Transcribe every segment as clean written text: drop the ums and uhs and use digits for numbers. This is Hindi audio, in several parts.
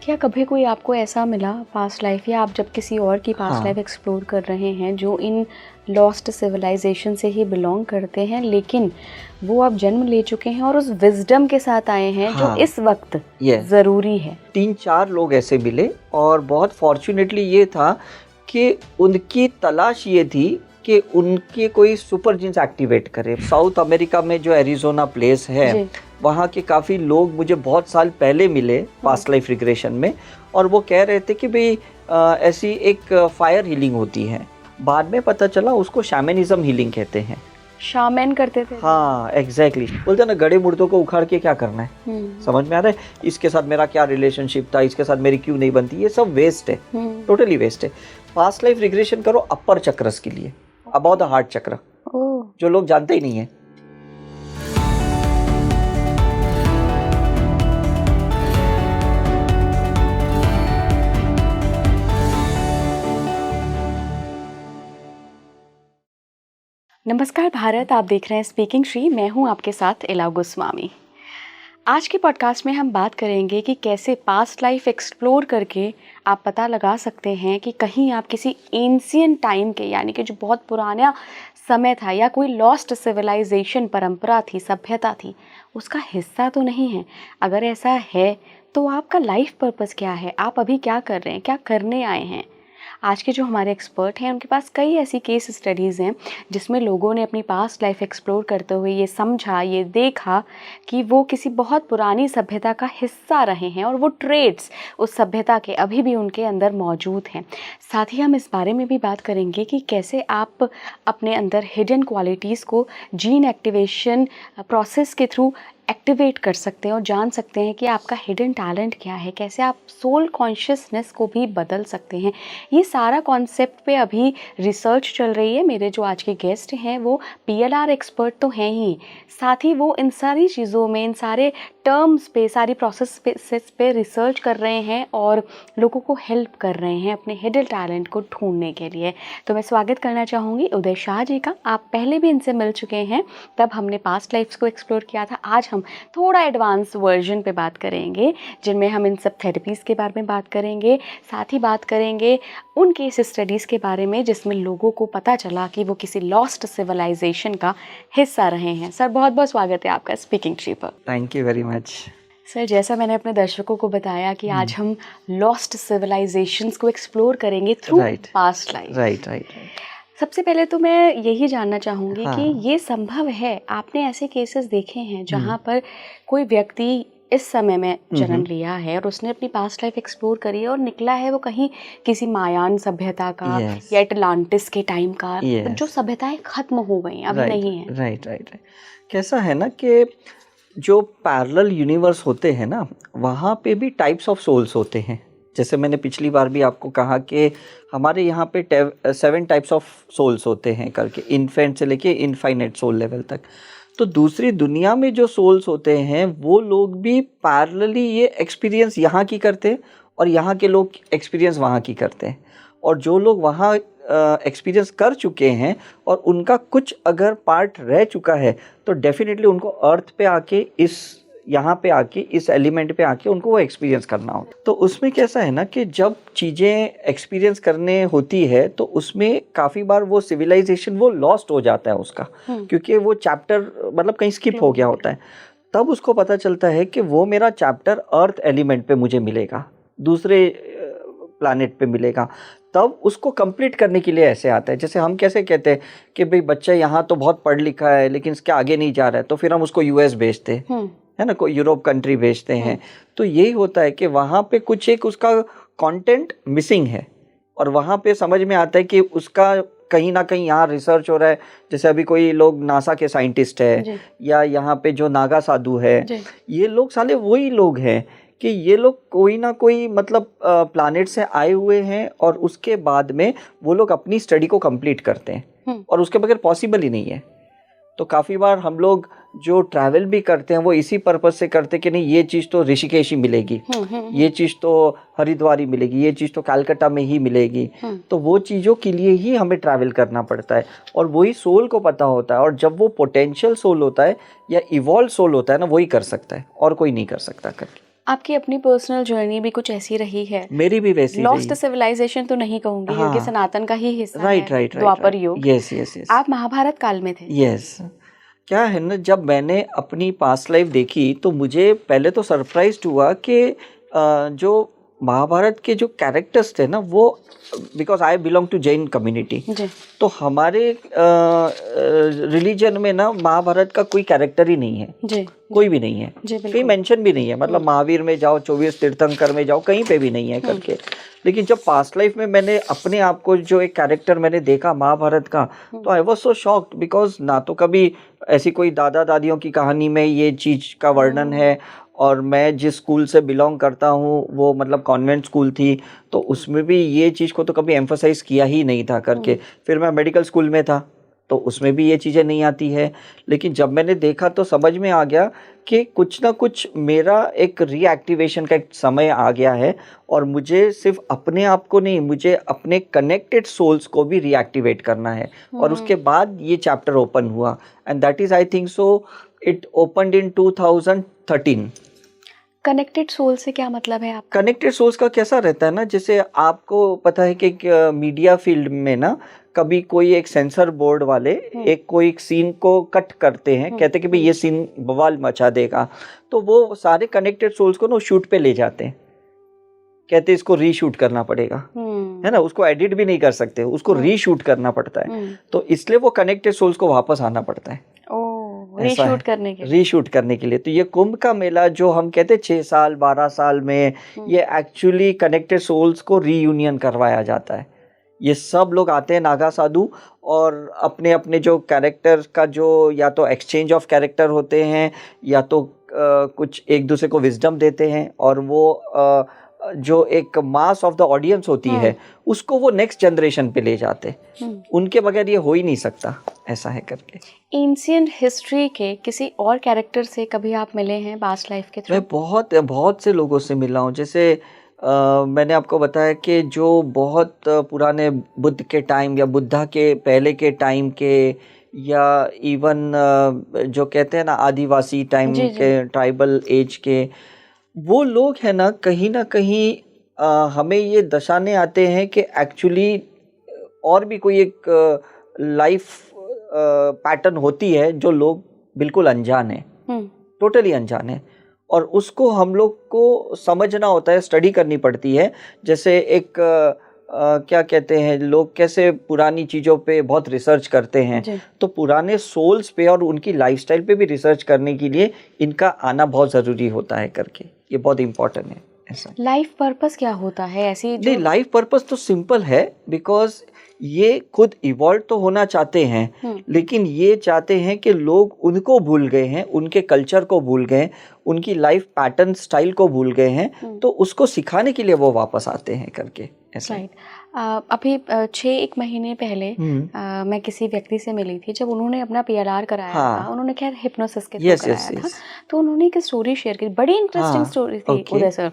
क्या कभी कोई आपको ऐसा मिला पास्ट लाइफ, या आप जब किसी और की पास्ट लाइफ एक्सप्लोर कर रहे हैं जो इन लॉस्ट सिविलाइजेशन से ही बिलोंग करते हैं, लेकिन वो अब जन्म ले चुके हैं और उस विजडम के साथ आए हैं जो इस वक्त ज़रूरी है? 3-4 लोग ऐसे मिले और बहुत फॉर्चुनेटली ये था कि उनकी तलाश ये थी कि उनके कोई सुपर जीन्स एक्टिवेट करे। साउथ अमेरिका में जो एरिज़ोना प्लेस है, वहाँ के काफ़ी लोग मुझे बहुत साल पहले मिले पास्ट लाइफ रिग्रेशन में, और वो कह रहे थे कि भाई ऐसी एक फायर हीलिंग होती है। बाद में पता चला उसको शैमनिज्म हीलिंग कहते हैं। शामैन करते थे? हाँ, एग्जैक्टली। बोलते हैं ना, गड़े मुर्दों को उखाड़ के क्या करना है। समझ में आ रहा है? इसके साथ मेरा क्या रिलेशनशिप था, इसके साथ मेरी क्यों नहीं बनती, ये सब वेस्ट है, टोटली वेस्ट है। पास्ट लाइफ रिग्रेशन करो अपर चक्रस के लिए, अबाउट द हार्ट चक्र, जो लोग जानते ही नहीं है। नमस्कार भारत, आप देख रहे हैं स्पीकिंग श्री। मैं हूं आपके साथ इला गोस्वामी। आज के पॉडकास्ट में हम बात करेंगे कि कैसे पास्ट लाइफ एक्सप्लोर करके आप पता लगा सकते हैं कि कहीं आप किसी एंशिएंट टाइम के, यानी कि जो बहुत पुराना समय था, या कोई लॉस्ट सिविलाइजेशन, परंपरा थी, सभ्यता थी, उसका हिस्सा तो नहीं है। अगर ऐसा है तो आपका लाइफ पर्पस क्या है, आप अभी क्या कर रहे हैं, क्या करने आए हैं। आज के जो हमारे एक्सपर्ट हैं उनके पास कई ऐसी केस स्टडीज़ हैं जिसमें लोगों ने अपनी पास्ट लाइफ एक्सप्लोर करते हुए ये समझा, ये देखा कि वो किसी बहुत पुरानी सभ्यता का हिस्सा रहे हैं और वो ट्रेड्स उस सभ्यता के अभी भी उनके अंदर मौजूद हैं। साथ ही हम इस बारे में भी बात करेंगे कि कैसे आप अपने अंदर हिडन क्वालिटीज़ को जीन एक्टिवेशन प्रोसेस के थ्रू एक्टिवेट कर सकते हैं और जान सकते हैं कि आपका हिडन टैलेंट क्या है, कैसे आप सोल कॉन्शियसनेस को भी बदल सकते हैं। ये सारा कॉन्सेप्ट पे अभी रिसर्च चल रही है। मेरे जो आज के गेस्ट हैं वो PLR एक्सपर्ट तो हैं ही, साथ ही वो इन सारी चीज़ों में, इन सारे टर्म्स पे, सारी प्रोसेस पे रिसर्च कर रहे हैं और लोगों को हेल्प कर रहे हैं अपने हिडन टैलेंट को ढूंढने के लिए। तो मैं स्वागत करना चाहूँगी उदय शाह जी का। आप पहले भी इनसे मिल चुके हैं, तब हमने पास्ट लाइफ्स को एक्सप्लोर किया था। आज हम थोड़ा एडवांस वर्जन पे बात करेंगे जिनमें हम इन सब थेरेपीज़ के बारे में बात करेंगे, साथ ही बात करेंगे उन केस स्टडीज़ के बारे में जिसमें लोगों को पता चला कि वो किसी लॉस्ट सिविलाइजेशन का हिस्सा रहे हैं। सर, बहुत बहुत स्वागत है आपका स्पीकिंग ट्री पर। Thank you very much. Sir, जैसा मैंने अपने दर्शकों को बताया कि आज हम लॉस्ट सिविलाइजेशंस को एक्सप्लोर करेंगे थ्रू पास्ट लाइफ। राइट। सबसे पहले तो मैं यही जानना चाहूँगी कि ये संभव है, आपने ऐसे केसेस देखे हैं जहाँ पर कोई व्यक्ति इस समय में जन्म लिया है और उसने अपनी पास्ट लाइफ एक्सप्लोर करी है और निकला है वो कहीं किसी मायान सभ्यता का या एटलांटिस के टाइम का, जो सभ्यताएं खत्म हो गई अभी नहीं है। राइट। कैसा है ना कि जो पैरेलल यूनिवर्स होते हैं ना, वहाँ पे भी टाइप्स ऑफ सोल्स होते हैं। जैसे मैंने पिछली बार भी आपको कहा कि हमारे यहाँ पे 7 टाइप्स ऑफ सोल्स होते हैं करके, इन्फेंट से लेके इनफाइनाइट सोल लेवल तक। तो दूसरी दुनिया में जो सोल्स होते हैं वो लोग भी पैरेलली ये एक्सपीरियंस यहाँ की करते हैं और यहाँ के लोग एक्सपीरियंस वहाँ की करते हैं। और जो लोग वहाँ एक्सपीरियंस कर चुके हैं और उनका कुछ अगर पार्ट रह चुका है तो डेफिनेटली उनको अर्थ पे आके, यहाँ पे आके, इस एलिमेंट पे आके उनको वो एक्सपीरियंस करना हो। तो उसमें कैसा है ना कि जब चीज़ें एक्सपीरियंस करने होती है तो उसमें काफ़ी बार वो सिविलाइजेशन वो लॉस्ट हो जाता है उसका, क्योंकि वो चैप्टर मतलब कहीं स्किप हो गया होता है। तब उसको पता चलता है कि वो मेरा चैप्टर अर्थ एलिमेंट पे मुझे मिलेगा, दूसरे प्लैनेट पे मिलेगा। तब उसको कंप्लीट करने के लिए ऐसे आता है। जैसे हम कैसे कहते हैं कि भाई बच्चा यहाँ तो बहुत पढ़ लिखा है लेकिन इसके आगे नहीं जा रहा है, तो फिर हम उसको US भेजते हैं, है ना, कोई यूरोप कंट्री भेजते हैं। तो यही होता है कि वहाँ पे कुछ एक उसका कंटेंट मिसिंग है और वहाँ पे समझ में आता है कि उसका कहीं ना कहीं यहाँ रिसर्च हो रहा है। जैसे अभी कोई लोग नासा के साइंटिस्ट है या यहाँ पे जो नागा साधु है, ये लोग साले वही लोग हैं कि ये लोग कोई ना कोई मतलब प्लैनेट से आए हुए हैं और उसके बाद में वो लोग अपनी स्टडी को कंप्लीट करते हैं और उसके बगैर पॉसिबल ही नहीं है। तो काफ़ी बार हम लोग जो ट्रैवल भी करते हैं वो इसी पर्पस से करते हैं कि नहीं, ये चीज़ तो ऋषिकेश ही मिलेगी, ये चीज़ तो हरिद्वार ही मिलेगी, ये चीज़ तो कलकत्ता में ही मिलेगी। तो वो चीज़ों के लिए ही हमें ट्रैवल करना पड़ता है और वही सोल को पता होता है। और जब वो पोटेंशियल सोल होता है या इवॉल्व सोल होता है ना, वही कर सकता है और कोई नहीं कर सकता करके। आपकी अपनी पर्सनल जर्नी भी कुछ ऐसी रही है? मेरी भी वैसी लॉस्ट रही। सिविलाइजेशन तो नहीं कहूंगी क्योंकि हाँ। सनातन का ही हिस्सा राइट है राइट द्वापर राइट। युग। Yes yes yes. आप महाभारत काल में थे। यस। क्या है ना, जब मैंने अपनी पास्ट लाइफ देखी तो मुझे पहले तो सरप्राइज्ड हुआ कि जो महाभारत के जो कैरेक्टर्स थे ना, वो because I belong to Jain community, जी तो हमारे रिलीजन में ना महाभारत का कोई कैरेक्टर ही नहीं है, जी कोई भी नहीं है, जी कहीं बिल्कुल। मेंशन भी नहीं है। मतलब महावीर में जाओ, 24 तीर्थंकर में जाओ, कहीं पे भी नहीं है करके। लेकिन जब पास्ट लाइफ में मैंने अपने आप को जो एक कैरेक्टर मैंने देखा महाभारत का, तो I was so shocked, because ना तो कभी ऐसी कोई दादा दादियों की कहानी में ये चीज का वर्णन है, और मैं जिस स्कूल से बिलोंग करता हूँ वो मतलब कॉन्वेंट स्कूल थी, तो उसमें भी ये चीज़ को तो कभी एम्फसाइज किया ही नहीं था करके। फिर मैं मेडिकल स्कूल में था तो उसमें भी ये चीज़ें नहीं आती है। लेकिन जब मैंने देखा तो समझ में आ गया कि कुछ ना कुछ मेरा एक रीएक्टिवेशन का एक समय आ गया है, और मुझे सिर्फ अपने आप को नहीं, मुझे अपने कनेक्टेड सोल्स को भी रीएक्टिवेट करना है। और उसके बाद ये चैप्टर ओपन हुआ, and that is I think so it opened in 2013। Connected soul से क्या मतलब है आपका? कनेक्टेड सोर्स का कैसा रहता है ना, जैसे आपको पता है कि मीडिया फील्ड में ना कभी कोई एक सेंसर बोर्ड वाले एक कोई सीन को कट करते हैं, कहते हैं कि भाई ये सीन बवाल मचा देगा, तो वो सारे कनेक्टेड सोल्स को ना शूट पे ले जाते हैं, कहते हैं इसको रीशूट करना पड़ेगा, है ना, उसको एडिट भी नहीं कर सकते, उसको रीशूट करना पड़ता है। तो इसलिए वो कनेक्टेड सोल्स को वापस आना पड़ता है रीशूट करने के लिए। रीशूट करने के लिए। तो ये कुंभ का मेला जो हम कहते हैं 6 साल 12 साल में, ये एक्चुअली कनेक्टेड सोल्स को रीयूनियन करवाया जाता है। ये सब लोग आते हैं नागा साधु, और अपने अपने जो कैरेक्टर का जो या तो एक्सचेंज ऑफ कैरेक्टर होते हैं, या तो कुछ एक दूसरे को विजडम देते हैं, और वो जो एक मास ऑफ द ऑडियंस होती है उसको वो नेक्स्ट जनरेशन पे ले जाते हैं। उनके बगैर ये हो ही नहीं सकता, ऐसा है करके। एंशिएंट हिस्ट्री के किसी और कैरेक्टर से कभी आप मिले हैं पास्ट लाइफ के थ्रू? मैं बहुत से लोगों से मिला हूँ। जैसे मैंने आपको बताया कि जो बहुत पुराने बुद्ध के टाइम या बुद्धा के पहले के टाइम के, या इवन जो कहते हैं ना आदिवासी टाइम के, ट्राइबल एज के, वो लोग हैं ना कहीं हमें ये दर्शाने आते हैं कि एक्चुअली और भी कोई एक लाइफ पैटर्न होती है जो लोग बिल्कुल अनजान है, टोटली अनजान है, और उसको हम लोग को समझना होता है, स्टडी करनी पड़ती है। जैसे एक क्या कहते हैं, लोग कैसे पुरानी चीज़ों पे बहुत रिसर्च करते हैं, तो पुराने सोल्स पे और उनकी लाइफस्टाइल पे भी रिसर्च करने के लिए इनका आना बहुत ज़रूरी होता है करके। ये बहुत इम्पोर्टेंट है ऐसा। लाइफ पर्पस क्या होता है ऐसी जो? नहीं, लाइफ पर्पस तो सिंपल है, बिकॉज ये खुद इवॉल्व तो होना चाहते हैं, लेकिन ये चाहते हैं कि लोग उनको भूल गए हैं, उनके कल्चर को भूल गए, उनकी लाइफ पैटर्न स्टाइल को भूल गए हैं, तो उसको सिखाने के लिए वो वापस आते हैं करके ऐसा। राइट। अभी 6-1 महीने पहले मैं किसी व्यक्ति से मिली थी, जब उन्होंने अपना PLR कराया था, उन्होंने खैर हिप्नोसिस के थ्रू कराया था, तो उन्होंने एक स्टोरी शेयर की, बड़ी इंटरेस्टिंग स्टोरी थी उदय सर।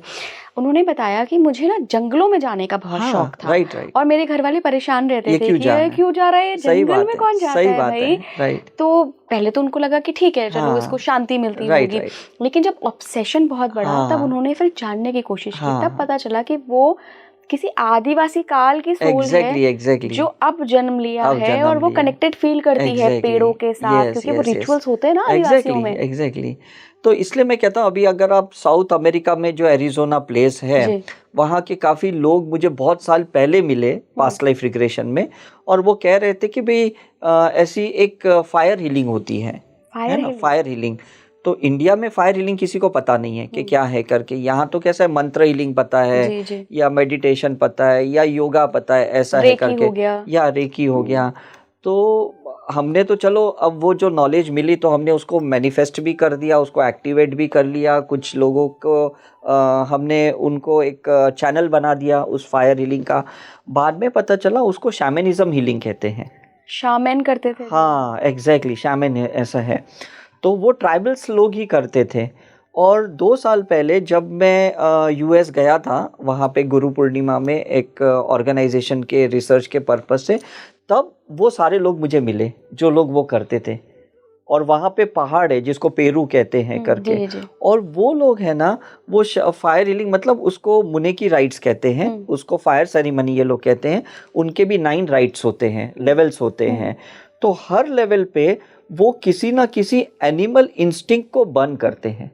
उन्होंने बताया कि मुझे ना जंगलों में जाने का बहुत शौक था, और मेरे घर वाले परेशान रहते थे कि ये क्यों जा रहा है जंगल में, कौन जाता है भाई। तो पहले तो उनको लगा कि ठीक है चलो इसको शांति मिलती होगी, लेकिन जब ऑब्सेशन बहुत बढ़ा तब उन्होंने फिर जानने की कोशिश की, तब पता चला कि वो किसी आदिवासी काल की सोल है जो अब जन्म लिया है, और वो कनेक्टेड फील करती है पेड़ों के साथ, क्योंकि वो रिचुअल्स होते हैं ना आदिवासियों में। एग्जैक्टली। तो इसलिए मैं कहता हूँ, अभी अगर आप साउथ अमेरिका में जो एरिजोना प्लेस है, वहाँ के काफ़ी लोग मुझे बहुत साल पहले मिले पास्ट लाइफ रिग्रेशन में, और वो कह रहे थे कि भाई ऐसी एक फायर हीलिंग होती है ना, फायर हीलिंग। तो इंडिया में फायर हीलिंग किसी को पता नहीं है कि क्या है करके। यहाँ तो कैसा है, मंत्र हीलिंग पता है, या मेडिटेशन पता है, या योगा पता है, ऐसा है करके, या रेकी हो गया। तो हमने तो चलो अब वो जो नॉलेज मिली तो हमने उसको मैनिफेस्ट भी कर दिया, उसको एक्टिवेट भी कर लिया। कुछ लोगों को हमने उनको एक चैनल बना दिया उस फायर हीलिंग का। बाद में पता चला उसको शैमनिज्म हीलिंग कहते हैं। शामन करते थे? हाँ एग्जैक्टली, शैमन ऐसा है। तो वो ट्राइबल्स लोग ही करते थे। और 2 साल पहले जब मैं US गया था, वहाँ पे गुरु पूर्णिमा में एक ऑर्गेनाइजेशन के रिसर्च के पर्पस से, तब वो सारे लोग मुझे मिले जो लोग वो करते थे। और वहाँ पे पहाड़ है जिसको पेरू कहते हैं करके, जी, जी। और वो लोग है ना, वो फायर हीलिंग मतलब उसको मुने की राइट्स कहते हैं, उसको फायर सेरेमनी ये लोग कहते हैं। उनके भी 9 राइट्स होते हैं, लेवल्स होते हैं। तो हर लेवल पे वो किसी ना किसी एनिमल इंस्टिंक्ट को बर्न करते हैं।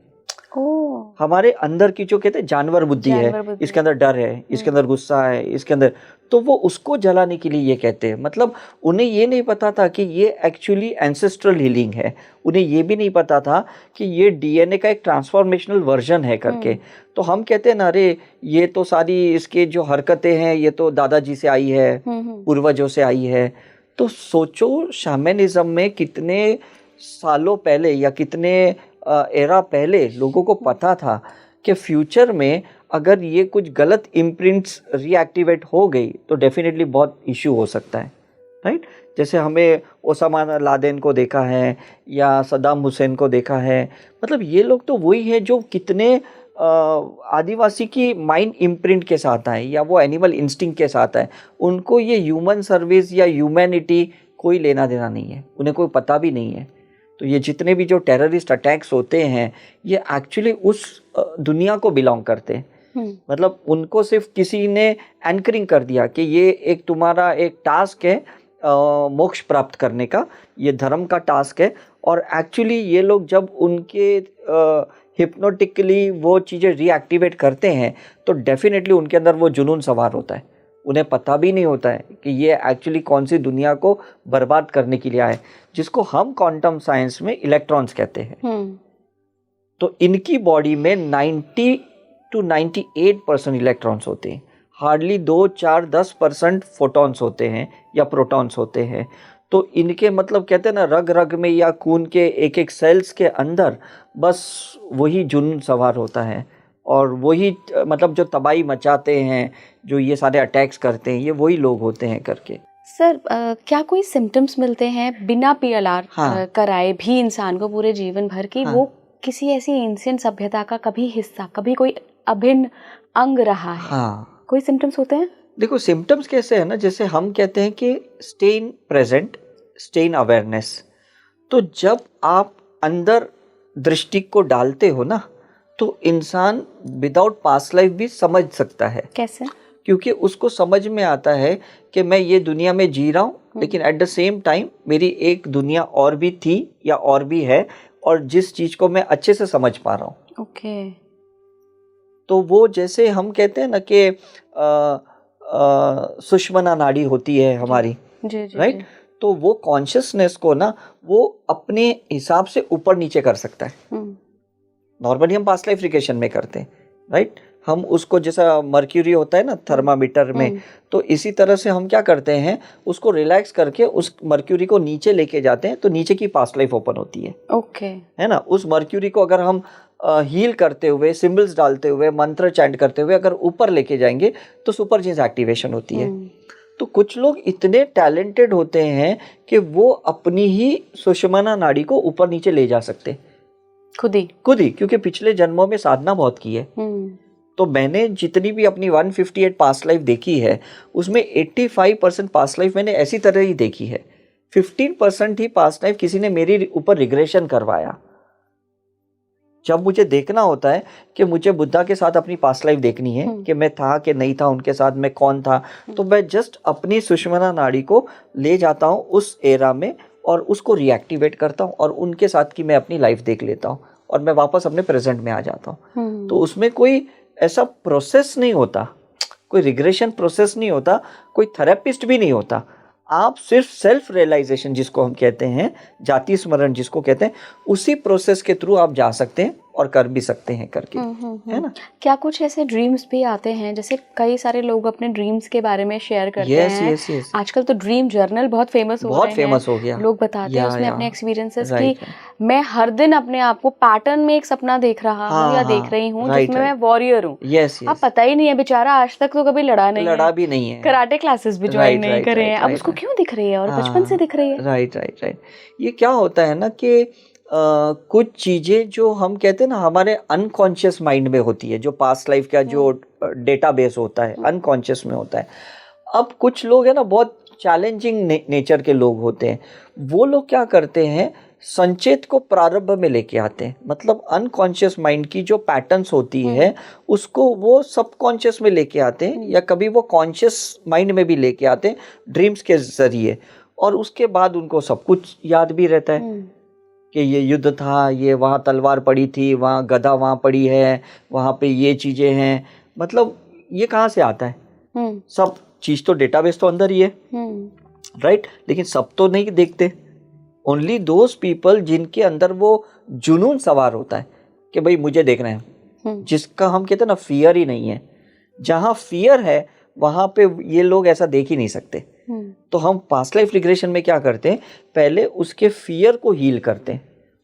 हमारे अंदर की जो कहते हैं जानवर बुद्धि है, इसके अंदर डर है, इसके अंदर गुस्सा है, इसके अंदर, तो वो उसको जलाने के लिए ये कहते हैं। मतलब उन्हें ये नहीं पता था कि ये एक्चुअली एंसेस्ट्रल हीलिंग है, उन्हें ये भी नहीं पता था कि ये डीएनए का एक ट्रांसफॉर्मेशनल वर्जन है करके। तो हम कहते हैं ना, अरे ये तो सारी इसके जो हरकतें हैं ये तो दादाजी से आई है, पूर्वजों से आई है। तो सोचो शैमनिज्म में कितने सालों पहले या कितने एरा पहले लोगों को पता था कि फ्यूचर में अगर ये कुछ गलत इम्प्रिंट्स रीएक्टिवेट हो गई तो डेफिनेटली बहुत इश्यू हो सकता है, राइट। जैसे हमें ओसामा लादेन को देखा है या सद्दाम हुसैन को देखा है। मतलब ये लोग तो वही है जो कितने आदिवासी की माइंड इम्प्रिंट के साथ आए या वो एनिमल इंस्टिंक्ट के साथ आए। उनको ये ह्यूमन सर्विस या ह्यूमैनिटी कोई लेना देना नहीं है, उन्हें कोई पता भी नहीं है। तो ये जितने भी जो टेररिस्ट अटैक्स होते हैं ये एक्चुअली उस दुनिया को बिलोंग करते हैं। मतलब उनको सिर्फ किसी ने एंकरिंग कर दिया कि ये एक तुम्हारा एक टास्क है मोक्ष प्राप्त करने का, ये धर्म का टास्क है। और एक्चुअली ये लोग जब उनके हिप्नोटिकली वो चीज़ें रीएक्टिवेट करते हैं तो डेफिनेटली उनके अंदर वो जुनून सवार होता है। उन्हें पता भी नहीं होता है कि ये एक्चुअली कौन सी दुनिया को बर्बाद करने के लिए आए, जिसको हम क्वांटम साइंस में इलेक्ट्रॉन्स कहते हैं। तो इनकी बॉडी में 90 to 98% इलेक्ट्रॉन्स होते हैं, हार्डली 2, 4, 10% फोटॉन्स होते हैं या प्रोटॉन्स होते हैं। तो इनके मतलब कहते हैं ना, रग रग में या खून के एक एक सेल्स के अंदर बस वही जुनून सवार होता है और वही मतलब जो तबाही मचाते हैं, जो ये सारे अटैक्स करते हैं, ये वही लोग होते हैं करके। सर क्या कोई सिम्टम्स मिलते हैं बिना पीएलआर कराए भी इंसान को पूरे जीवन भर की? वो किसी ऐसी एंशिएंट सभ्यता का कभी हिस्सा, कभी कोई अभिन्न अंग रहा है? कोई सिम्टम्स होते हैं? देखो सिम्टम्स कैसे है ना, जैसे हम कहते हैं कि stay in present, stay in awareness. तो जब आप अंदर दृष्टि को डालते हो ना तो इंसान विदाउट पास्ट लाइफ भी समझ सकता है। कैसे? क्योंकि उसको समझ में आता है कि मैं ये दुनिया में जी रहा हूँ लेकिन एट द सेम टाइम मेरी एक दुनिया और भी थी या और भी है, और जिस चीज़ को मैं अच्छे से समझ पा रहा हूँ। ओके। तो वो जैसे हम कहते हैं ना कि सुषुम्ना नाड़ी होती है हमारी, राइट। तो वो कॉन्शियसनेस को ना वो अपने हिसाब से ऊपर नीचे कर सकता है। नॉर्मली हम पास्ट लाइफ रिग्रेशन में करते हैं, राइट। हम उसको जैसा मर्क्यूरी होता है ना थर्मामीटर में, तो इसी तरह से हम क्या करते हैं, उसको रिलैक्स करके उस मर्क्यूरी को नीचे लेके जाते हैं तो नीचे की पास्ट लाइफ ओपन होती है। ओके। है ना। उस मर्क्यूरी को अगर हम हील करते हुए, सिंबल्स डालते हुए, मंत्र चैंट करते हुए अगर ऊपर लेके जाएंगे तो सुपर जीन्स एक्टिवेशन होती है। तो कुछ लोग इतने टैलेंटेड होते हैं कि वो अपनी ही सुषुम्ना नाड़ी को ऊपर नीचे ले जा सकते खुद ही, क्योंकि पिछले जन्मों में साधना बहुत की है। तो मैंने जितनी भी अपनी 158 पास्ट लाइफ देखी है उसमें 85% पास्ट लाइफ मैंने ऐसी तरह ही देखी है। 15% ही पास्ट लाइफ किसी ने मेरी ऊपर रिग्रेशन करवाया। जब मुझे देखना होता है कि मुझे बुद्धा के साथ अपनी पास्ट लाइफ देखनी है कि मैं था कि नहीं था, उनके साथ मैं कौन था, तो मैं जस्ट अपनी सुषुम्ना नाड़ी को ले जाता हूँ उस एरा में और उसको रिएक्टिवेट करता हूँ और उनके साथ की मैं अपनी लाइफ देख लेता हूँ और मैं वापस अपने प्रेजेंट में आ जाता हूँ। तो उसमें कोई ऐसा प्रोसेस नहीं होता, कोई रिग्रेशन प्रोसेस नहीं होता, कोई थेरेपिस्ट भी नहीं होता। आप सिर्फ सेल्फ रियलाइजेशन जिसको हम कहते हैं, जाति स्मरण जिसको कहते हैं, उसी प्रोसेस के थ्रू आप जा सकते हैं और कर भी सकते हैं करके, है ना। क्या कुछ ऐसे ड्रीम्स भी आते हैं, जैसे कई सारे लोग अपने ड्रीम्स के बारे में शेयर करते हैं। yes. आजकल तो ड्रीम जर्नल बहुत फेमस हो गया। लोग बताते हैं उसमें अपने एक्सपीरियंसेस कि मैं हर दिन अपने आप को पैटर्न में एक सपना देख रहा हूँ या देख रही हूँ जिसमें मैं वॉरियर हूँ। अब पता ही नहीं है बेचारा, आज तक तो कभी लड़ा भी नहीं है, कराटे क्लासेस भी ज्वाइन नहीं करे हैं, अब उसको क्यों दिख रही है और बचपन से दिख रही है। राइट। ये क्या होता है ना कि कुछ चीज़ें जो हम कहते हैं ना हमारे अनकॉन्शियस माइंड में होती है, जो पास्ट लाइफ का जो डेटाबेस होता है अनकॉन्शियस में होता है। अब कुछ लोग है ना बहुत चैलेंजिंग नेचर के लोग होते हैं, वो लोग क्या करते हैं संचेत को प्रारंभ में लेके आते हैं, मतलब अनकॉन्शियस माइंड की जो पैटर्न्स होती है उसको वो सबकॉन्शियस में लेके आते हैं, या कभी वो कॉन्शियस माइंड में भी लेके आते हैं ड्रीम्स के जरिए, और उसके बाद उनको सब कुछ याद भी रहता है कि ये युद्ध था, ये वहाँ तलवार पड़ी थी, वहाँ गदा वहाँ पड़ी है, वहाँ पे ये चीज़ें हैं। मतलब ये कहाँ से आता है? सब चीज़ तो डेटाबेस तो अंदर ही है, राइट? लेकिन सब तो नहीं देखते। ओनली दोज पीपल जिनके अंदर वो जुनून सवार होता है कि भाई मुझे देखना है, जिसका हम कहते हैं ना फियर ही नहीं है। जहाँ फियर है वहाँ पे ये लोग ऐसा देख ही नहीं सकते। तो हम पास्ट लाइफ रिग्रेशन में क्या करते हैं, पहले उसके फियर को हील करते हैं,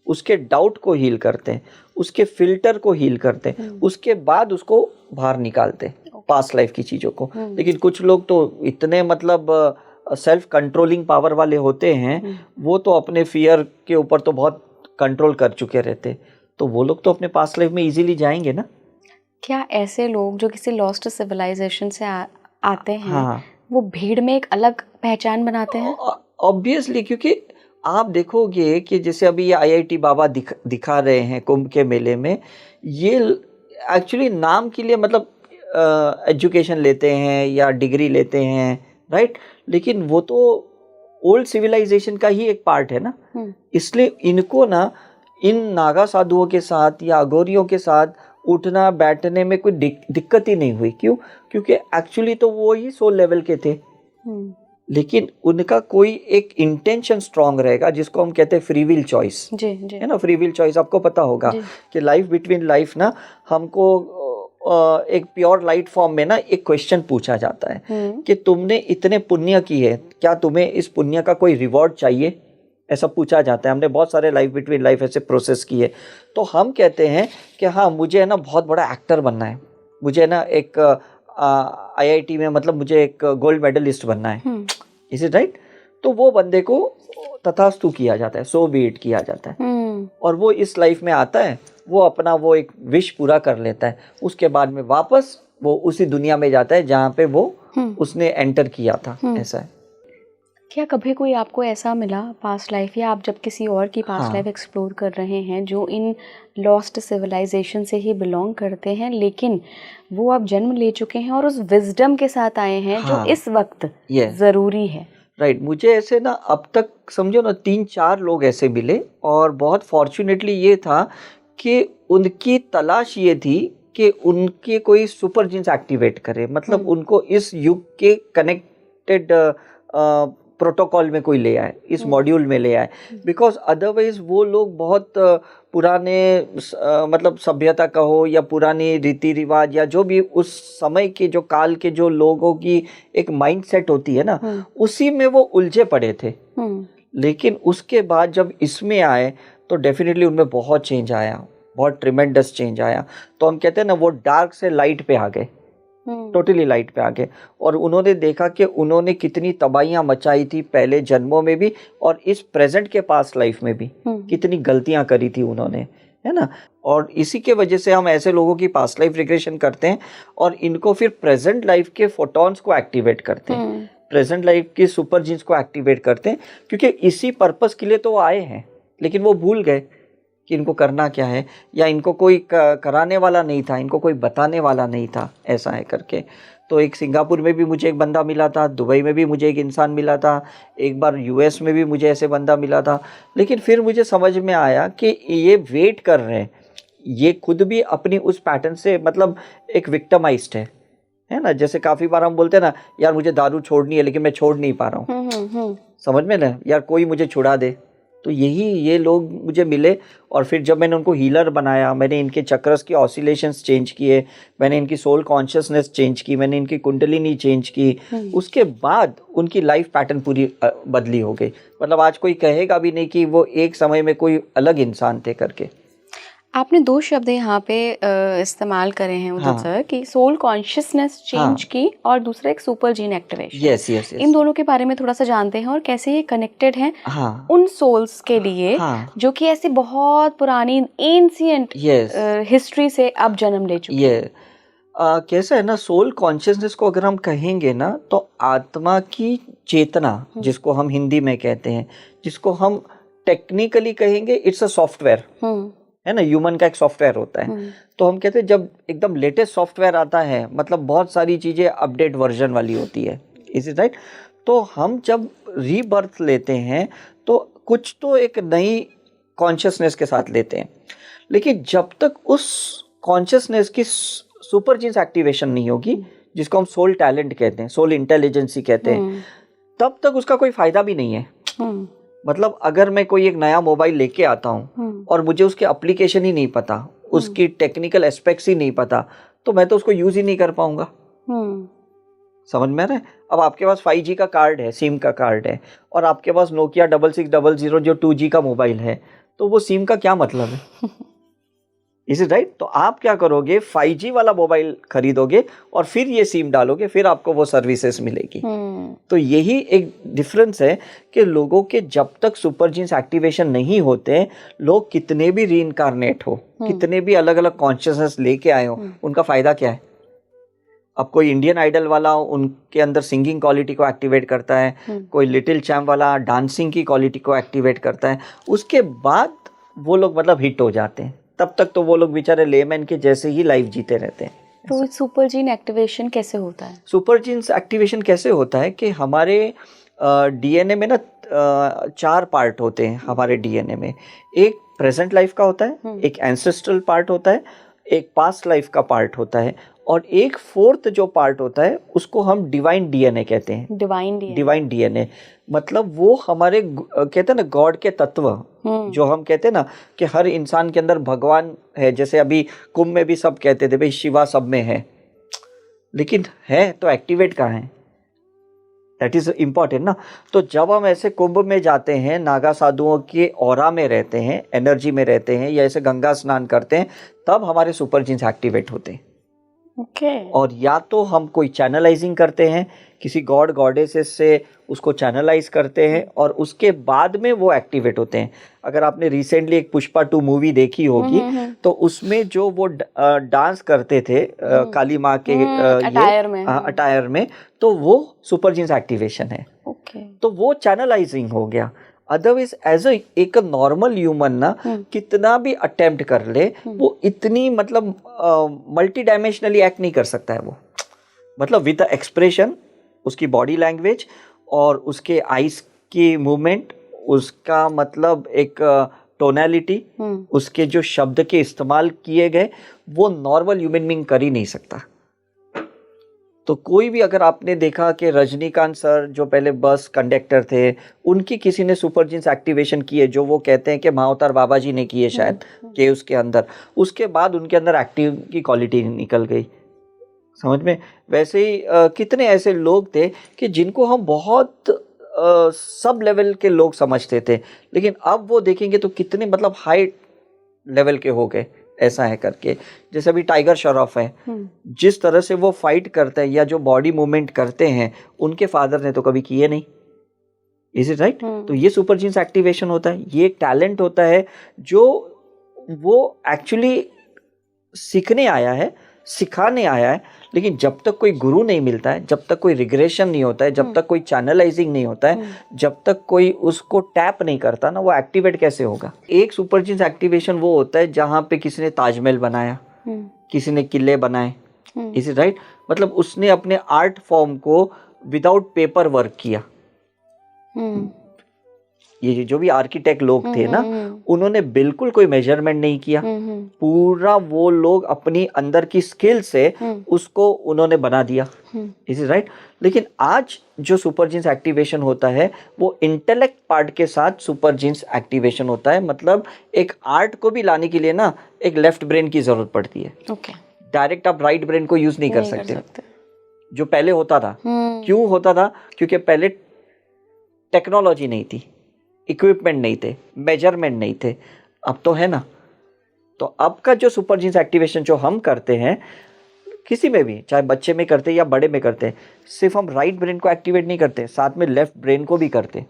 उसके डाउट को हील करते हैं, उसके फिल्टर को हील करते हैं, उसके बाद उसको बाहर निकालते हैं पास्ट लाइफ की चीज़ों को। लेकिन कुछ लोग तो इतने मतलब सेल्फ कंट्रोलिंग पावर वाले होते हैं, वो तो अपने फियर के ऊपर तो बहुत कंट्रोल कर चुके रहते, तो वो लोग तो अपने पास्ट लाइफ में इजीली जाएंगे ना। क्या ऐसे लोग जो किसी लॉस्ट सिविलाइजेशन से आते हैं, हाँ, वो भीड़ में एक अलग पहचान बनाते हैं? ऑब्वियसली, क्योंकि आप देखोगे कि जैसे अभी ये आईआईटी बाबा दिखा रहे हैं कुंभ के मेले में, ये एक्चुअली नाम के लिए मतलब एजुकेशन लेते हैं या डिग्री लेते हैं, राइट? लेकिन वो तो ओल्ड सिविलाइजेशन का ही एक पार्ट है ना। इसलिए इनको ना इन नागा साधुओं के साथ या अघोरियों के साथ उठना बैठने में कोई दिक्कत ही नहीं हुई। क्यों? क्योंकि एक्चुअली तो वो ही सोल लेवल के थे, लेकिन उनका कोई एक इंटेंशन स्ट्रांग रहेगा, जिसको हम कहते हैं फ्री विल चॉइस, है ना। फ्री विल चॉइस आपको पता होगा कि लाइफ बिटवीन लाइफ ना हमको एक प्योर लाइट फॉर्म में ना एक क्वेश्चन पूछा जाता है कि तुमने इतने पुण्य की है, क्या तुम्हें इस पुण्य का कोई रिवॉर्ड चाहिए, ऐसा पूछा जाता है। हमने बहुत सारे लाइफ बिटवीन लाइफ ऐसे प्रोसेस किए, तो हम कहते हैं कि हाँ मुझे है ना बहुत बड़ा एक्टर बनना है, मुझे है ना एक आईआईटी में मतलब मुझे एक गोल्ड मेडलिस्ट बनना है, इज इट राइट? तो वो बंदे को तथास्तु किया जाता है, सो बी इट किया जाता है, और वो इस लाइफ में आता है, वो अपना वो एक विश पूरा कर लेता है, उसके बाद में वापस वो उसी दुनिया में जाता है जहाँ पे वो उसने एंटर किया था। ऐसा है। क्या कभी कोई आपको ऐसा मिला पास्ट लाइफ, या आप जब किसी और की पास्ट लाइफ एक्सप्लोर कर रहे हैं जो इन लॉस्ट सिविलाइजेशन से ही बिलोंग करते हैं, लेकिन वो अब जन्म ले चुके हैं और उस विजडम के साथ आए हैं जो इस वक्त ज़रूरी है? राइट, मुझे ऐसे ना अब तक समझो ना 3-4 लोग ऐसे मिले, और बहुत फॉर्चुनेटली ये था कि उनकी तलाश ये थी कि उनके कोई सुपर जीन्स एक्टिवेट करे, मतलब उनको इस युग के कनेक्टेड प्रोटोकॉल में कोई ले आए, इस मॉड्यूल में ले आए, बिकॉज अदरवाइज वो लोग बहुत पुराने मतलब सभ्यता का हो या पुरानी रीति रिवाज या जो भी उस समय के जो काल के जो लोगों की एक माइंड सेट होती है ना, उसी में वो उलझे पड़े थे। लेकिन उसके बाद जब इसमें आए तो डेफिनेटली उनमें बहुत चेंज आया, बहुत ट्रिमेंडस चेंज आया। तो हम कहते हैं ना वो डार्क से लाइट पे आ गए, टोटली लाइट पे आ गए, और उन्होंने देखा कि उन्होंने कितनी तबाहियां मचाई थी पहले जन्मों में भी, और इस प्रेजेंट के पास्ट लाइफ में भी कितनी गलतियां करी थी उन्होंने, है ना। और इसी के वजह से हम ऐसे लोगों की पास्ट लाइफ रिग्रेशन करते हैं और इनको फिर प्रेजेंट लाइफ के फोटॉन्स को एक्टिवेट करते हैं, प्रेजेंट लाइफ की सुपर जीन्स को एक्टिवेट करते हैं, क्योंकि इसी पर्पस के लिए तो वो आए हैं, लेकिन वो भूल गए कि इनको करना क्या है, या इनको कोई कराने वाला नहीं था, इनको कोई बताने वाला नहीं था, ऐसा है करके। तो एक सिंगापुर में भी मुझे एक बंदा मिला था, दुबई में भी मुझे एक इंसान मिला था, एक बार यूएस में भी मुझे ऐसे बंदा मिला था। लेकिन फिर मुझे समझ में आया कि ये वेट कर रहे हैं, ये खुद भी अपनी उस पैटर्न से मतलब एक विक्टिमाइज्ड है ना। जैसे काफ़ी बार हम बोलते हैं ना, यार मुझे दारू छोड़नी है लेकिन मैं छोड़ नहीं पा रहा हूँ, समझ में ना, यार कोई मुझे छुड़ा दे। तो ये लोग मुझे मिले, और फिर जब मैंने उनको हीलर बनाया, मैंने इनके चक्रस की ऑसिलेशंस चेंज किए, मैंने इनकी सोल कॉन्शियसनेस चेंज की, मैंने इनकी कुंडलिनी चेंज की, उसके बाद उनकी लाइफ पैटर्न पूरी बदली हो गई। मतलब आज कोई कहेगा भी नहीं कि वो एक समय में कोई अलग इंसान थे करके। आपने 2 शब्द यहाँ पे इस्तेमाल करे हैं उदित सर, कि सोल कॉन्शियसनेस चेंज की और दूसरा एक सुपर जीन एक्टिवेशन। यस। इन दोनों के बारे में थोड़ा सा जानते हैं और कैसे ये कनेक्टेड हैं उन सोल्स के लिए जो कि ऐसी बहुत पुरानी एंशिएंट हिस्ट्री से अब जन्म ले चुकी है। कैसा है ना, सोल कॉन्शियसनेस को अगर हम कहेंगे ना, तो आत्मा की चेतना, जिसको हम हिंदी में कहते हैं, जिसको हम टेक्निकली कहेंगे इट्स अ सॉफ्टवेयर, है ना, ह्यूमन का एक सॉफ्टवेयर होता है। तो हम कहते हैं जब एकदम लेटेस्ट सॉफ्टवेयर आता है, मतलब बहुत सारी चीज़ें अपडेट वर्जन वाली होती है, इज इट राइट? तो हम जब रीबर्थ लेते हैं तो कुछ तो एक नई कॉन्शियसनेस के साथ लेते हैं, लेकिन जब तक उस कॉन्शियसनेस की सुपर जीन्स एक्टिवेशन नहीं होगी, जिसको हम सोल टैलेंट कहते हैं, सोल इंटेलिजेंसी कहते हैं, तब तक उसका कोई फायदा भी नहीं है। मतलब अगर मैं कोई एक नया मोबाइल लेके आता हूँ और मुझे उसके एप्लीकेशन ही नहीं पता, उसकी टेक्निकल एस्पेक्ट्स ही नहीं पता, तो मैं तो उसको यूज ही नहीं कर पाऊंगा। समझ में आ रहा है? अब आपके पास 5G का कार्ड है, सिम का कार्ड है, और आपके पास नोकिया 6600 जो 2G का मोबाइल है, तो वो सिम का क्या मतलब है? Is it right? तो आप क्या करोगे, 5G वाला मोबाइल खरीदोगे और फिर ये सिम डालोगे, फिर आपको वो सर्विसेज मिलेगी। तो यही एक डिफरेंस है कि लोगों के जब तक सुपर जीन्स एक्टिवेशन नहीं होते, लोग कितने भी रीइंकारनेट हो, कितने भी अलग अलग कॉन्शियसनेस लेके आए हो, उनका फायदा क्या है? अब कोई इंडियन आइडल वाला उनके अंदर सिंगिंग क्वालिटी को एक्टिवेट करता है, कोई लिटिल चैम्प वाला डांसिंग की क्वालिटी को एक्टिवेट करता है, उसके बाद वो लोग मतलब हिट हो जाते हैं। तब तक तो वो लोग बेचारे लेमैन के जैसे ही लाइफ जीते रहते हैं। तो सुपर जीन एक्टिवेशन कैसे होता है? सुपर जीन्स एक्टिवेशन कैसे होता है कि हमारे डीएनए में ना 4 पार्ट होते हैं हमारे डीएनए में। एक प्रेजेंट लाइफ का होता है, एक एंसेस्ट्रल पार्ट होता है, एक पास्ट लाइफ का पार्ट होता है, और एक 4th जो पार्ट होता है उसको हम डिवाइन डीएनए कहते हैं। डिवाइन डीएनए मतलब वो हमारे कहते हैं ना गॉड के तत्व, जो हम कहते हैं ना कि हर इंसान के अंदर भगवान है। जैसे अभी कुंभ में भी सब कहते थे भाई शिवा सब में है, लेकिन है तो एक्टिवेट कहाँ है? दैट इज इम्पॉर्टेंट ना। तो जब हम ऐसे कुंभ में जाते हैं, नागा साधुओं के ऑरा में रहते हैं, एनर्जी में रहते हैं, या ऐसे गंगा स्नान करते हैं, तब हमारे सुपर जीन्स एक्टिवेट होते हैं। और या तो हम कोई चैनलाइजिंग करते हैं, किसी गॉड गॉडेसेस से उसको चैनलाइज करते हैं, और उसके बाद में वो एक्टिवेट होते हैं। अगर आपने रिसेंटली एक पुष्पा 2 मूवी देखी होगी, तो उसमें जो वो डांस करते थे काली माँ के अटायर में, तो वो सुपर जीन्स एक्टिवेशन है। तो वो चैनलाइजिंग हो गया। अदरवाइज एज एक नॉर्मल ह्यूमन ना कितना भी अटेम्प्ट कर ले, वो इतनी मतलब मल्टी डायमेंशनली एक्ट नहीं कर सकता है। वो मतलब विद द एक्सप्रेशन, उसकी बॉडी लैंग्वेज और उसके आइज की मूवमेंट, उसका मतलब एक टोनैलिटी, उसके जो शब्द के इस्तेमाल किए गए, वो नॉर्मल ह्यूमन बीइंग कर ही नहीं सकता। तो कोई भी, अगर आपने देखा कि रजनीकांत सर जो पहले बस कंडक्टर थे, उनकी किसी ने सुपर जीन्स एक्टिवेशन की है, जो वो कहते हैं कि महाअवतार बाबा जी ने की है शायद, कि उसके अंदर, उसके बाद उनके अंदर एक्टिव की क्वालिटी निकल गई। समझ में? वैसे ही कितने ऐसे लोग थे कि जिनको हम बहुत सब लेवल के लोग समझते थे, लेकिन अब वो देखेंगे तो कितने मतलब हाई लेवल के हो गए, ऐसा है करके। जैसे अभी टाइगर श्रॉफ है, जिस तरह से वो फाइट करते हैं या जो बॉडी मूवमेंट करते हैं, उनके फादर ने तो कभी किए नहीं। Is it right? तो ये सुपर जीन्स एक्टिवेशन होता है। ये एक टैलेंट होता है जो वो एक्चुअली सीखने आया है, सिखाने आया है, लेकिन जब तक कोई गुरु नहीं मिलता है, जब तक कोई रिग्रेशन नहीं होता है, जब तक कोई चैनलाइजिंग नहीं होता है, जब तक कोई उसको टैप नहीं करता ना, वो एक्टिवेट कैसे होगा? एक सुपर जीन्स एक्टिवेशन वो होता है जहाँ पे किसी ने ताजमहल बनाया, किसी ने किले बनाए। Is it right? मतलब उसने अपने आर्ट फॉर्म को विदाउट पेपर वर्क किया। ये जो भी आर्किटेक्ट लोग थे ना, उन्होंने बिल्कुल कोई मेजरमेंट नहीं किया, पूरा वो लोग अपनी अंदर की स्किल से उसको उन्होंने बना दिया। Is it right? लेकिन आज जो सुपर जीन्स एक्टिवेशन होता है, वो इंटेलेक्ट पार्ट के साथ सुपर जीन्स एक्टिवेशन होता है। मतलब एक आर्ट को भी लाने के लिए ना एक लेफ्ट ब्रेन की जरूरत पड़ती है। डायरेक्ट आप राइट ब्रेन को यूज नहीं कर सकते, जो पहले होता था। क्यों होता था? क्योंकि पहले टेक्नोलॉजी नहीं थी, इक्विपमेंट नहीं थे, मेजरमेंट नहीं थे। अब तो है ना। तो अब का जो सुपर जीन्स एक्टिवेशन जो हम करते हैं, किसी में भी, चाहे बच्चे में करते हैं या बड़े में करते हैं, सिर्फ हम राइट ब्रेन को एक्टिवेट नहीं करते, साथ में लेफ्ट ब्रेन को भी करते,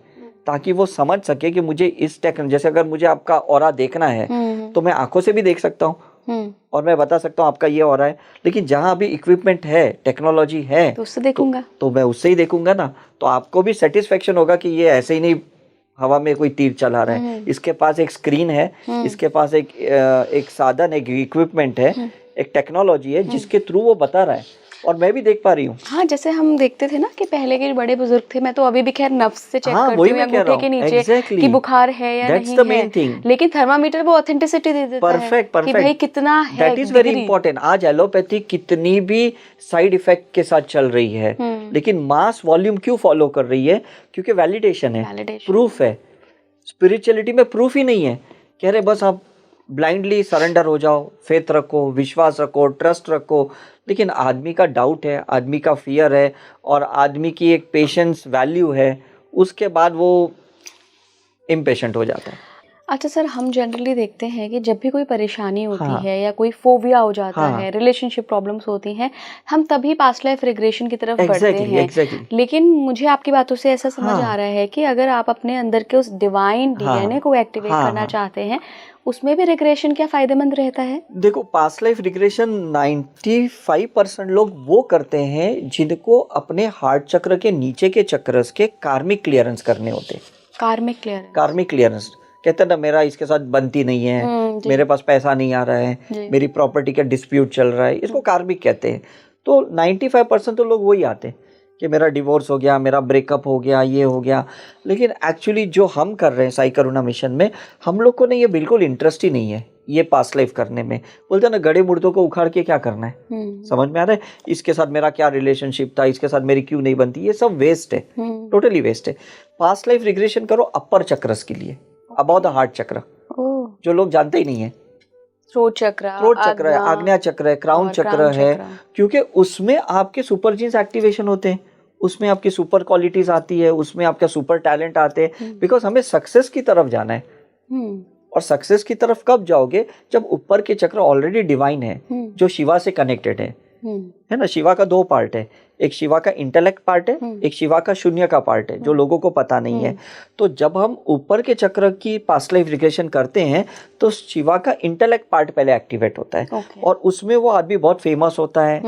ताकि वो समझ सके कि मुझे इस जैसे अगर मुझे आपका ऑरा देखना है तो मैं आंखों से भी देख सकता हूँ और मैं बता सकता हूँ आपका ये ऑरा है। लेकिन जहाँ अभी इक्विपमेंट है, टेक्नोलॉजी है, तो उससे देखूंगा, तो मैं उससे ही देखूंगा ना। तो आपको भी सेटिस्फेक्शन होगा कि ये ऐसे ही नहीं हवा में कोई तीर चला रहा है, इसके पास एक स्क्रीन है, इसके पास एक साधन, एक इक्विपमेंट है, एक टेक्नोलॉजी है जिसके थ्रू वो बता रहा है और मैं भी देख पा रही हूँ। हाँ, जैसे हम देखते थे ना कि पहले के बड़े बुजुर्ग थे, मैं तो अभी भी खैर नफ्स से चेक हाँ, करती वही हूँ मैं कह रहा अंगूठे के हूँ, नीचे exactly. कि बुखार है या That's नहीं the है, main thing. लेकिन थर्मामीटर वो ऑथेंटिसिटी दे देता Perfect, है कि भाई कितना है, that is very degree. Important. आज एलोपैथी कितनी भी साइड इफेक्ट के साथ चल रही है, लेकिन मास वॉल्यूम क्यों फॉलो कर रही है? क्योंकि वैलिडेशन है, प्रूफ है। स्पिरिचुअलिटी में प्रूफ ही नहीं है, कह रहे बस आप ब्लाइंडली सरेंडर हो जाओ, फेथ रखो, विश्वास रखो, ट्रस्ट रखो, लेकिन आदमी का डाउट है, आदमी का फियर है और आदमी की एक पेशेंस वैल्यू है, उसके बाद वो इम्पेशेंट हो जाता है। अच्छा सर, हम जनरली देखते हैं कि जब भी कोई परेशानी होती है या कोई फोबिया हो जाता है, रिलेशनशिप प्रॉब्लम्स होती हैं, हम तभी पास्ट लाइफ रिग्रेशन की तरफ बढ़ते हैं। लेकिन मुझे आपकी बातों से ऐसा समझ आ रहा है कि अगर आप अपने अंदर के उस डिवाइन डीएनए को एक्टिवेट करना चाहते हैं, उसमें भी रिग्रेशन क्या फायदेमंद रहता है? देखो, पास्ट लाइफ रिग्रेशन 95% लोग वो करते हैं जिनको अपने हार्ट चक्र के नीचे के चक्रस के कार्मिक क्लियरेंस करने होते हैं। कार्मिक क्लियरेंस कहते हैं ना, मेरा इसके साथ बनती नहीं है, मेरे पास पैसा नहीं आ रहा है, मेरी प्रॉपर्टी का डिस्प्यूट चल रहा है, इसको कार्मिक कहते हैं। तो 95% तो लोग वही आते हैं कि मेरा डिवोर्स हो गया, मेरा ब्रेकअप हो गया, ये हो गया। लेकिन एक्चुअली जो हम कर रहे हैं साई करुणा मिशन में, हम लोग को ना ये बिल्कुल इंटरेस्ट ही नहीं है ये पास्ट लाइफ करने में। बोलते हैं ना, गड़े मुर्दों को उखाड़ के क्या करना है, समझ में आ रहा है? इसके साथ मेरा क्या रिलेशनशिप था, इसके साथ मेरी क्यों नहीं बनती, ये सब वेस्ट है, टोटली वेस्ट है। पास्ट लाइफ रिग्रेशन करो अपर चक्रस के लिए, अबाउट द हार्ट चक्र, जो लोग जानते ही नहीं है। थ्रोट चक्र है, आग्नेय चक्र है, क्राउन चक्र है, क्योंकि उसमें आपके सुपर जीन्स एक्टिवेशन होते हैं, उसमें आपकी सुपर क्वालिटीज आती है, उसमें आपका सुपर टैलेंट आते हैं। बिकॉज हमें सक्सेस की तरफ जाना है, और सक्सेस की तरफ कब जाओगे? जब ऊपर के चक्र ऑलरेडी डिवाइन है, जो शिवा से कनेक्टेड है ना। शिवा का 2 पार्ट है, एक शिवा का इंटेलेक्ट पार्ट है, एक शिवा का शून्य का पार्ट है, जो लोगों को पता नहीं है। तो जब हम ऊपर के चक्र की पास्ट लाइफ रिग्रेशन करते हैं तो शिवा का इंटेलेक्ट पार्ट पहले एक्टिवेट होता है, और उसमें वो आदमी बहुत फेमस होता है,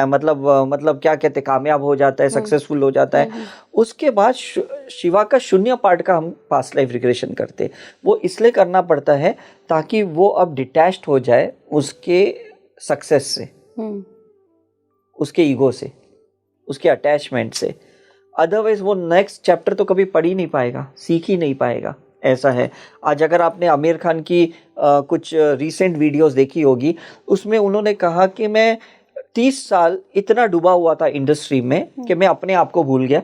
मतलब क्या कहते हैं, कामयाब हो जाता है, सक्सेसफुल हो जाता है। उसके बाद शिवा का शून्य पार्ट का हम पास्ट लाइफ रिग्रेशन करते हैं। वो इसलिए करना पड़ता है ताकि वो अब डिटैच्ड हो जाए उसके सक्सेस से, उसके ईगो से, उसके अटैचमेंट से। अदरवाइज वो नेक्स्ट चैप्टर तो कभी पढ़ ही नहीं पाएगा, सीख ही नहीं पाएगा, ऐसा है। आज अगर आपने आमिर खान की कुछ रीसेंट वीडियोस देखी होगी, उसमें उन्होंने कहा कि मैं 30 साल इतना डूबा हुआ था इंडस्ट्री में कि मैं अपने आप को भूल गया,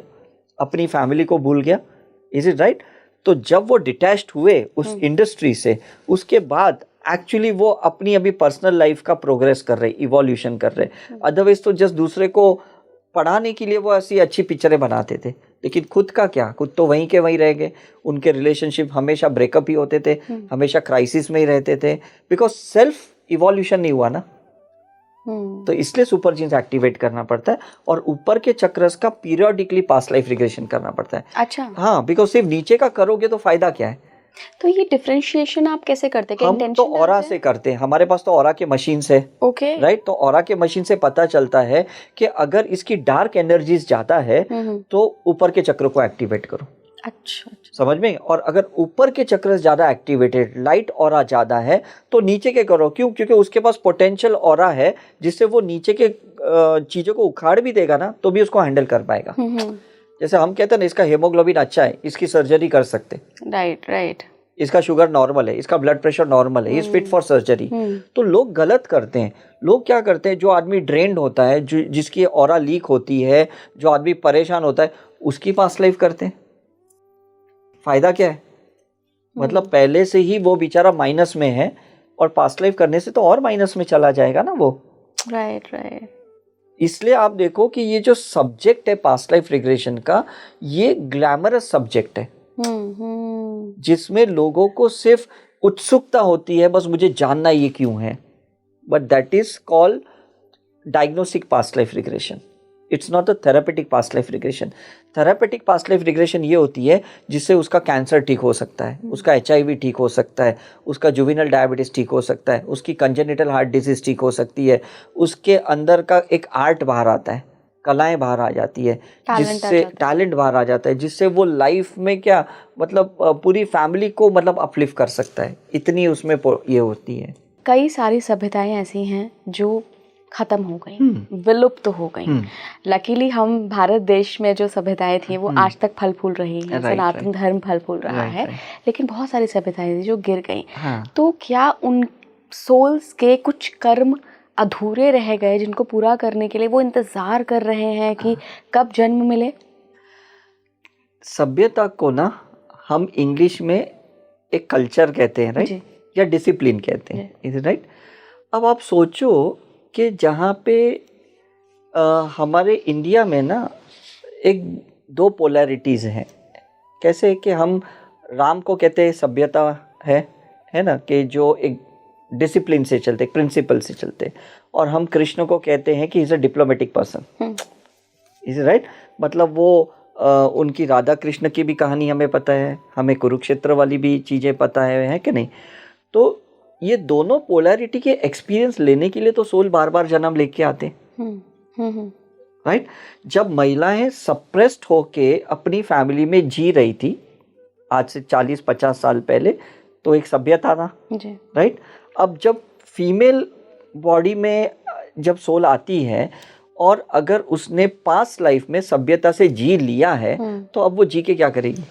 अपनी फैमिली को भूल गया। Is it right? तो जब वो डिटैच्ड हुए उस इंडस्ट्री से, उसके बाद एक्चुअली वो अपनी अभी पर्सनल लाइफ का प्रोग्रेस कर रहे, इवोल्यूशन कर रहे। अदरवाइज तो जस्ट दूसरे को पढ़ाने के लिए वो ऐसी अच्छी पिक्चरें बनाते थे, लेकिन खुद का क्या, खुद तो वहीं के वहीं रह गए। उनके रिलेशनशिप हमेशा ब्रेकअप ही होते थे, हमेशा क्राइसिस में ही रहते थे, बिकॉज सेल्फ इवोल्यूशन नहीं हुआ ना। तो इसलिए सुपर जीन्स एक्टिवेट करना पड़ता है, और ऊपर के चक्रस का पीरियोडिकली पास्ट लाइफ रिग्रेशन करना पड़ता है। अच्छा, हाँ, बिकॉज सिर्फ नीचे का करोगे तो फायदा क्या है? तो ये डिफरेंशिएशन आप कैसे करते हैं? हम तो ऑरा से करते हैं, हमारे पास तो ऑरा के मशीन है। Okay, right? तो ऑरा के मशीन से पता चलता है कि अगर इसकी डार्क एनर्जीज ज्यादा है तो ऊपर के चक्र को एक्टिवेट करो। अच्छा, समझ में? और अगर ऊपर के चक्र ज्यादा एक्टिवेटेड, लाइट ऑरा ज्यादा है, तो नीचे के करो। क्यों? क्योंकि उसके पास पोटेंशियल ऑरा है, जिससे वो नीचे के चीजों को उखाड़ भी देगा ना, तो भी उसको हैंडल कर पाएगा। जैसे हम कहते हैं ना, इसका हेमोग्लोबिन अच्छा है, इसकी सर्जरी कर सकते। राइट। इसका शुगर नॉर्मल है, इसका ब्लड प्रेशर नॉर्मल है, इज फिट फॉर सर्जरी। तो लोग गलत करते हैं। लोग क्या करते हैं, जो आदमी ड्रेन्ड होता है, जिसकी ऑरा लीक होती है, जो आदमी परेशान होता है, उसकी पास्ट लाइफ करते हैं। फायदा क्या है? मतलब पहले से ही वो बेचारा माइनस में है, और पास्ट लाइफ करने से तो और माइनस में चला जाएगा ना वो। राइट। इसलिए आप देखो कि ये जो सब्जेक्ट है पास्ट लाइफ रिग्रेशन का, ये ग्लैमरस सब्जेक्ट है, जिसमें लोगों को सिर्फ उत्सुकता होती है, बस मुझे जानना ये क्यों है। But that is called diagnostic past life regression. It's not a therapeutic past life regression. Therapeutic past life regression ये होती है जिससे उसका कैंसर ठीक हो सकता है, उसका HIV ठीक हो सकता है, उसका जुवेनाइल डायबिटीज ठीक हो सकता है, उसकी कंजेनिटल हार्ट डिजीज ठीक हो सकती है, उसके अंदर का एक आर्ट बाहर आता है, कलाएं बाहर आ जाती है, टैलेंट आ जिससे जाता है। टैलेंट बाहर आ जाता है, जिससे वो लाइफ में क्या मतलब पूरी फैमिली को मतलब अपलिफ्ट कर सकता है, इतनी उसमें ये होती है। कई सारी सभ्यताएं ऐसी हैं जो खत्म हो गई, विलुप्त हो गई। लकीली हम भारत देश में जो सभ्यताएं थी वो आज तक फल फूल रही हैं, Right, सनातन धर्म फल फूल रहा Right, है। right. लेकिन बहुत सारी सभ्यताएं थी जो गिर गई। हाँ। तो क्या उन सोल्स के कुछ कर्म अधूरे रह गए जिनको पूरा करने के लिए वो इंतजार कर रहे हैं कि कब जन्म मिले? सभ्यता को ना हम इंग्लिश में एक कल्चर कहते हैं, राइट, जी। या डिसिप्लिन कहते हैं, इज राइट। अब आप सोचो कि जहाँ पे हमारे इंडिया में ना एक दो पोलैरिटीज़ हैं। कैसे कि हम राम को कहते हैं सभ्यता है ना, कि जो एक डिसिप्लिन से चलते, एक प्रिंसिपल से चलते, और हम कृष्ण को कहते हैं कि is a diplomatic person, is right. मतलब वो उनकी राधा कृष्ण की भी कहानी हमें पता है, हमें कुरुक्षेत्र वाली भी चीज़ें पता है कि नहीं। तो ये दोनों पोलैरिटी के एक्सपीरियंस लेने के लिए तो सोल बार बार जन्म लेके आते हैं, राइट। जब महिलाएं सप्रेस्ड होके अपनी फैमिली में जी रही थी आज से 40-50 साल पहले, तो एक सभ्यता था, राइट। अब जब फीमेल बॉडी में जब सोल आती है और अगर उसने पास्ट लाइफ में सभ्यता से जी लिया है, तो अब वो जी के क्या करेगी?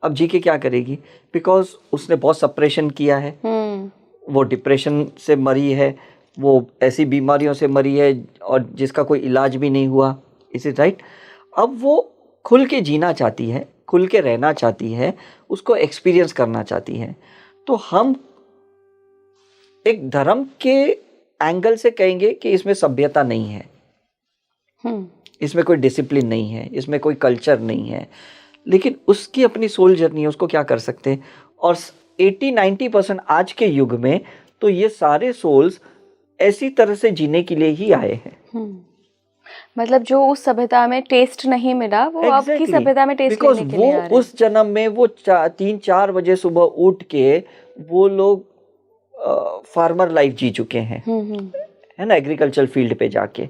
अब जी के क्या करेगी? बिकॉज उसने बहुत सप्रेशन किया है, वो डिप्रेशन से मरी है, वो ऐसी बीमारियों से मरी है और जिसका कोई इलाज भी नहीं हुआ, इज इट राइट। अब वो खुल के जीना चाहती है, खुल के रहना चाहती है, उसको एक्सपीरियंस करना चाहती है। तो हम एक धर्म के एंगल से कहेंगे कि इसमें सभ्यता नहीं है, इसमें कोई डिसिप्लिन नहीं है, इसमें कोई कल्चर नहीं है, लेकिन उसकी अपनी सोल जर्नी है, उसको क्या कर सकते हैं। और 80-90% आज के युग में तो ये सारे सोल्स ऐसी तरह से जीने के लिए ही आए हैं। मतलब जो उस सभ्यता में टेस्ट नहीं मिला वो अब की सभ्यता में टेस्ट लेने के लिए आ रहे हैं। उस जन्म में वो 3-4 बजे सुबह उठ के वो लोग फार्मर लाइफ जी चुके हैं, है ना, एग्रीकल्चर फील्ड पे जाके।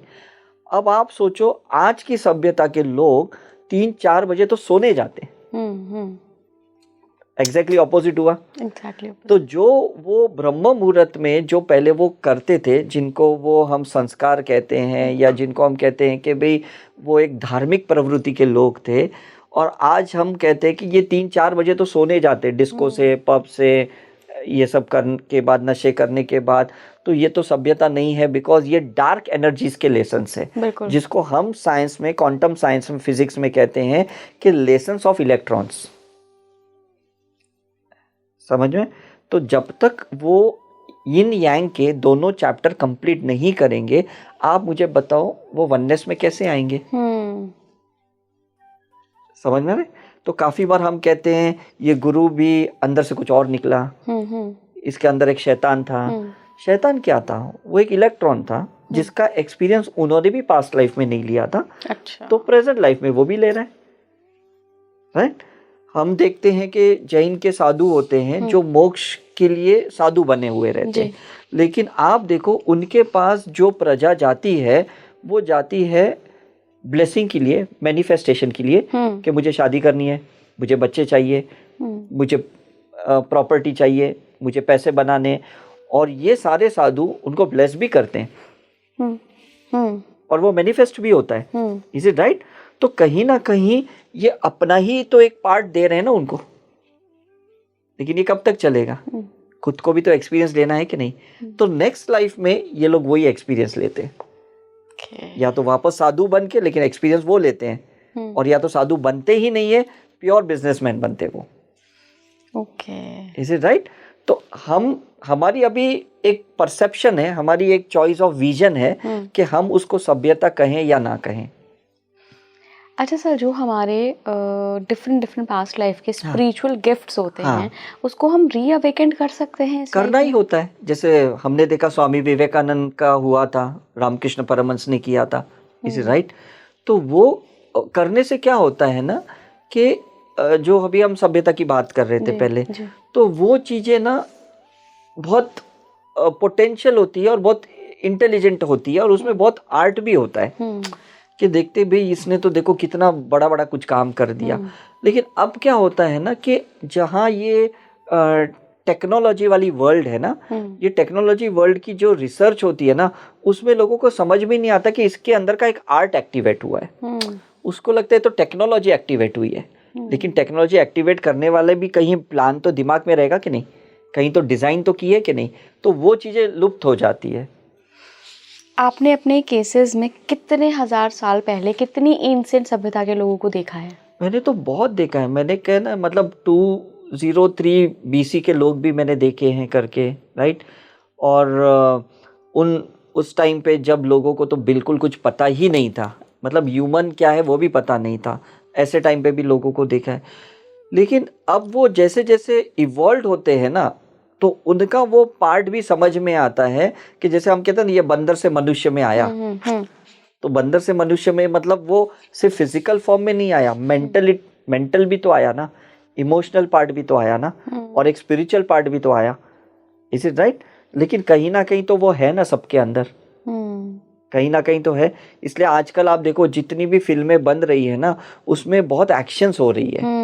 अब आप सोचो आज की सभ्यता के लोग 3-4 बजे तो सोने जाते हैं, एग्जैक्टली ऑपोजिट हुआ। तो जो वो ब्रह्म मुहूर्त में जो पहले वो करते थे, जिनको वो हम संस्कार कहते हैं या जिनको हम कहते हैं कि भाई वो एक धार्मिक प्रवृत्ति के लोग थे, और आज हम कहते हैं कि ये 3-4 बजे तो सोने जाते, डिस्को से, पब से, ये सब करने के बाद, नशे करने के बाद। तो ये तो सभ्यता नहीं है, बिकॉज ये डार्क एनर्जीज के लेसन्स है, जिसको हम साइंस में, क्वांटम साइंस में, फिजिक्स में कहते हैं कि लेसन्स ऑफ इलेक्ट्रॉन्स, समझ में। तो जब तक वो यिन यांग के दोनों चैप्टर कंप्लीट नहीं करेंगे, आप मुझे बताओ वो वननेस में कैसे आएंगे? समझ में रहे? तो काफी बार हम कहते हैं ये गुरु भी अंदर से कुछ और निकला, इसके अंदर एक शैतान था। शैतान क्या था? वो एक इलेक्ट्रॉन था जिसका एक्सपीरियंस उन्होंने भी पास्ट लाइफ में नहीं लिया था। अच्छा। तो प्रेजेंट लाइफ में वो भी ले रहा है, राइट। हम देखते हैं कि जैन के साधु होते हैं जो मोक्ष के लिए साधु बने हुए रहते हैं, लेकिन आप देखो उनके पास जो प्रजा जाती है वो जाती है ब्लेसिंग के लिए, मैनिफेस्टेशन के लिए, कि मुझे शादी करनी है, मुझे बच्चे चाहिए, मुझे प्रॉपर्टी चाहिए, मुझे पैसे बनाने, और ये सारे साधु उनको ब्लेस भी करते हैं और वो मैनिफेस्ट भी होता है, इज इट राइट। तो कहीं ना कहीं ये अपना ही तो एक पार्ट दे रहे हैं ना उनको, लेकिन ये कब तक चलेगा? खुद को भी तो एक्सपीरियंस लेना है कि नहीं। तो नेक्स्ट लाइफ में ये लोग वही एक्सपीरियंस लेते हैं, या तो वापस साधु बन के, लेकिन एक्सपीरियंस वो लेते हैं, और या तो साधु बनते ही नहीं है, प्योर बिजनेसमैन बनते वो, इज इट राइट। तो हमारी अभी एक परसेप्शन है, हमारी एक चॉइस ऑफ विजन है कि हम उसको सभ्यता कहें या ना कहें। अच्छा सर, जो हमारे डिफरेंट पास्ट लाइफ के स्पिरिचुअल गिफ्ट्स होते हैं, उसको हम रीअवेकन कर सकते हैं? करना ही होता है। जैसे हमने देखा स्वामी विवेकानंद का हुआ था, रामकृष्ण परमहंस ने किया था, इज इट राइट। तो वो करने से क्या होता है ना कि जो अभी हम सभ्यता की बात कर रहे थे पहले, तो वो चीज़ें ना बहुत पोटेंशियल होती है और बहुत इंटेलिजेंट होती है और उसमें बहुत आर्ट भी होता है कि देखते भी इसने तो देखो कितना बड़ा बड़ा कुछ काम कर दिया। लेकिन अब क्या होता है ना कि जहाँ ये टेक्नोलॉजी वाली वर्ल्ड है ना, ये टेक्नोलॉजी वर्ल्ड की जो रिसर्च होती है ना, उसमें लोगों को समझ भी नहीं आता कि इसके अंदर का एक आर्ट एक्टिवेट हुआ है। उसको लगता है तो टेक्नोलॉजी एक्टिवेट हुई है, लेकिन टेक्नोलॉजी एक्टिवेट करने वाले भी कहीं प्लान तो दिमाग में रहेगा कि नहीं, कहीं तो डिज़ाइन तो की है कि नहीं, तो वो चीज़ें लुप्त हो जाती है। आपने अपने केसेस में कितने हजार साल पहले कितनी एंशिएंट सभ्यता के लोगों को देखा है? मैंने तो बहुत देखा है। मैंने कहा ना, मतलब 203 BC के लोग भी मैंने देखे हैं करके, राइट। और उस टाइम पे जब लोगों को तो बिल्कुल कुछ पता ही नहीं था, मतलब ह्यूमन क्या है वो भी पता नहीं था, ऐसे टाइम पे भी लोगों को देखा है। लेकिन अब वो जैसे जैसे इवॉल्व होते हैं ना, तो उनका वो पार्ट भी समझ में आता है कि जैसे हम कहते हैं ना, ये बंदर से मनुष्य में आया, तो बंदर से मनुष्य में मतलब वो सिर्फ फिजिकल फॉर्म में नहीं आया, मेंटल भी तो आया ना, इमोशनल पार्ट भी तो आया ना, और एक स्पिरिचुअल पार्ट भी तो आया। Is it right? लेकिन कहीं ना कहीं तो वो है ना सबके अंदर, कहीं ना कहीं तो है। इसलिए आजकल आप देखो जितनी भी फिल्में बन रही है ना, उसमें बहुत एक्शंस हो रही है,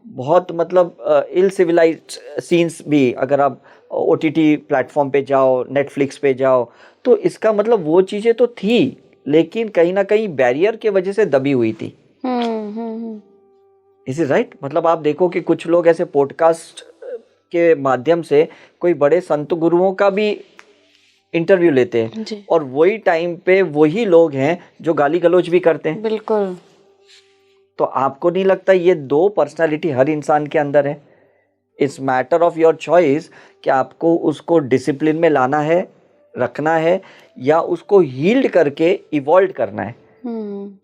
बहुत मतलब इल सिविलाइज्ड सीन्स भी। अगर आप OTT प्लेटफॉर्म पे जाओ, नेटफ्लिक्स पे जाओ, तो इसका मतलब वो चीज़ें तो थी, लेकिन कहीं ना कहीं बैरियर के वजह से दबी हुई थी। Is it right? मतलब आप देखो कि कुछ लोग ऐसे पॉडकास्ट के माध्यम से कोई बड़े संत गुरुओं का भी इंटरव्यू लेते हैं, और वही टाइम पे वही लोग हैं जो गाली गलौज भी करते हैं। बिल्कुल। तो आपको नहीं लगता ये दो पर्सनालिटी हर इंसान के अंदर है? It's matter of your choice कि आपको उसको डिसिप्लिन में लाना है, रखना है, या उसको हील्ड करके इवॉल्व करना है।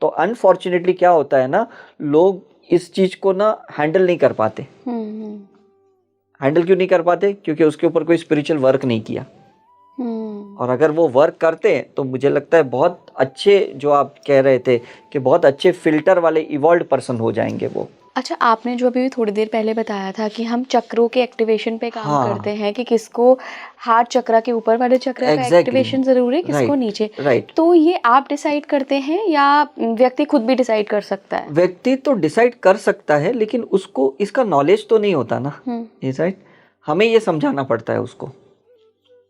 तो अनफॉर्चुनेटली क्या होता है ना, लोग इस चीज को ना हैंडल नहीं कर पाते। हैंडल क्यों नहीं कर पाते? क्योंकि उसके ऊपर कोई स्पिरिचुअल वर्क नहीं किया। और अगर वो वर्क करते हैं तो मुझे लगता है बहुत अच्छे, जो आप कह रहे थे कि बहुत अच्छे फिल्टर वाले इवॉल्व पर्सन हो जाएंगे वो। अच्छा, आपने जो अभी थोड़ी देर पहले बताया था कि हम चक्रों के एक्टिवेशन पे काम करते हैं, कि किसको हार्ट चक्र के ऊपर वाले चक्र का एक्टिवेशन जरूरी है, किसको नीचे। तो ये आप डिसाइड करते हैं या व्यक्ति खुद भी डिसाइड कर सकता है? व्यक्ति तो डिसाइड कर सकता है, लेकिन उसको इसका नॉलेज तो नहीं होता ना, राइट। हमें ये समझाना पड़ता है उसको,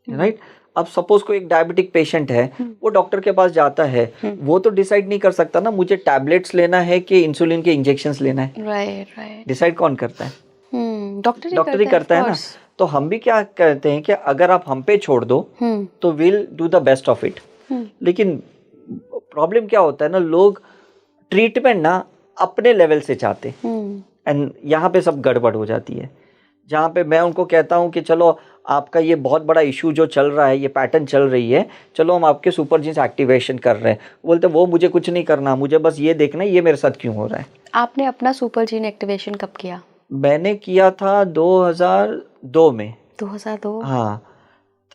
राइट। अब सपोज कोई एक डायबिटिक पेशेंट है, वो डॉक्टर के पास जाता है, वो तो डिसाइड नहीं कर सकता ना मुझे टैबलेट्स लेना है कि इंसुलिन के इंजेक्शंस लेना है। राइट। डिसाइड कौन करता है? डॉक्टर ही करता है ना। तो हम भी क्या करते हैं कि अगर आप हम पे छोड़ दो तो will do the best of it. लेकिन प्रॉब्लम क्या होता है ना, लोग ट्रीटमेंट ना अपने लेवल से चाहते, एंड यहाँ पे सब गड़बड़ हो जाती है। जहाँ पे मैं उनको कहता हूँ कि चलो आपका ये बहुत बड़ा इशू जो चल रहा है, ये पैटर्न चल रही है, चलो हम आपके सुपर जीन्स एक्टिवेशन कर रहे हैं, बोलते वो मुझे कुछ नहीं करना, मुझे बस ये देखना है ये मेरे साथ क्यों हो रहा है। आपने अपना सुपर जीन एक्टिवेशन कब किया? मैंने किया था 2002 में। 2002? हाँ।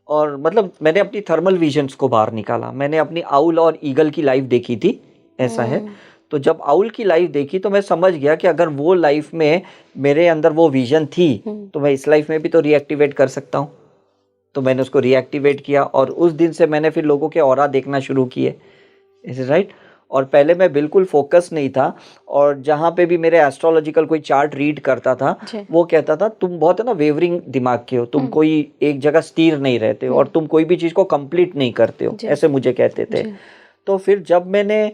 और मतलब मैंने अपनी थर्मल विजन्स को बाहर निकाला, मैंने अपनी आउल और ईगल की लाइफ देखी थी, ऐसा है। तो जब आउल की लाइफ देखी तो मैं समझ गया कि अगर वो लाइफ में मेरे अंदर वो विजन थी तो मैं इस लाइफ में भी तो रीएक्टिवेट कर सकता हूँ। तो मैंने उसको रीएक्टिवेट किया, और उस दिन से मैंने फिर लोगों के ऑरा देखना शुरू किए। Is it right? और पहले मैं बिल्कुल फोकस नहीं था, और जहाँ पे भी मेरे एस्ट्रोलॉजिकल कोई चार्ट रीड करता था, वो कहता था तुम बहुत है ना वेवरिंग दिमाग के हो, तुम कोई एक जगह स्थिर नहीं रहते हो, और तुम कोई भी चीज़ को कंप्लीट नहीं करते हो, ऐसे मुझे कहते थे। तो फिर जब मैंने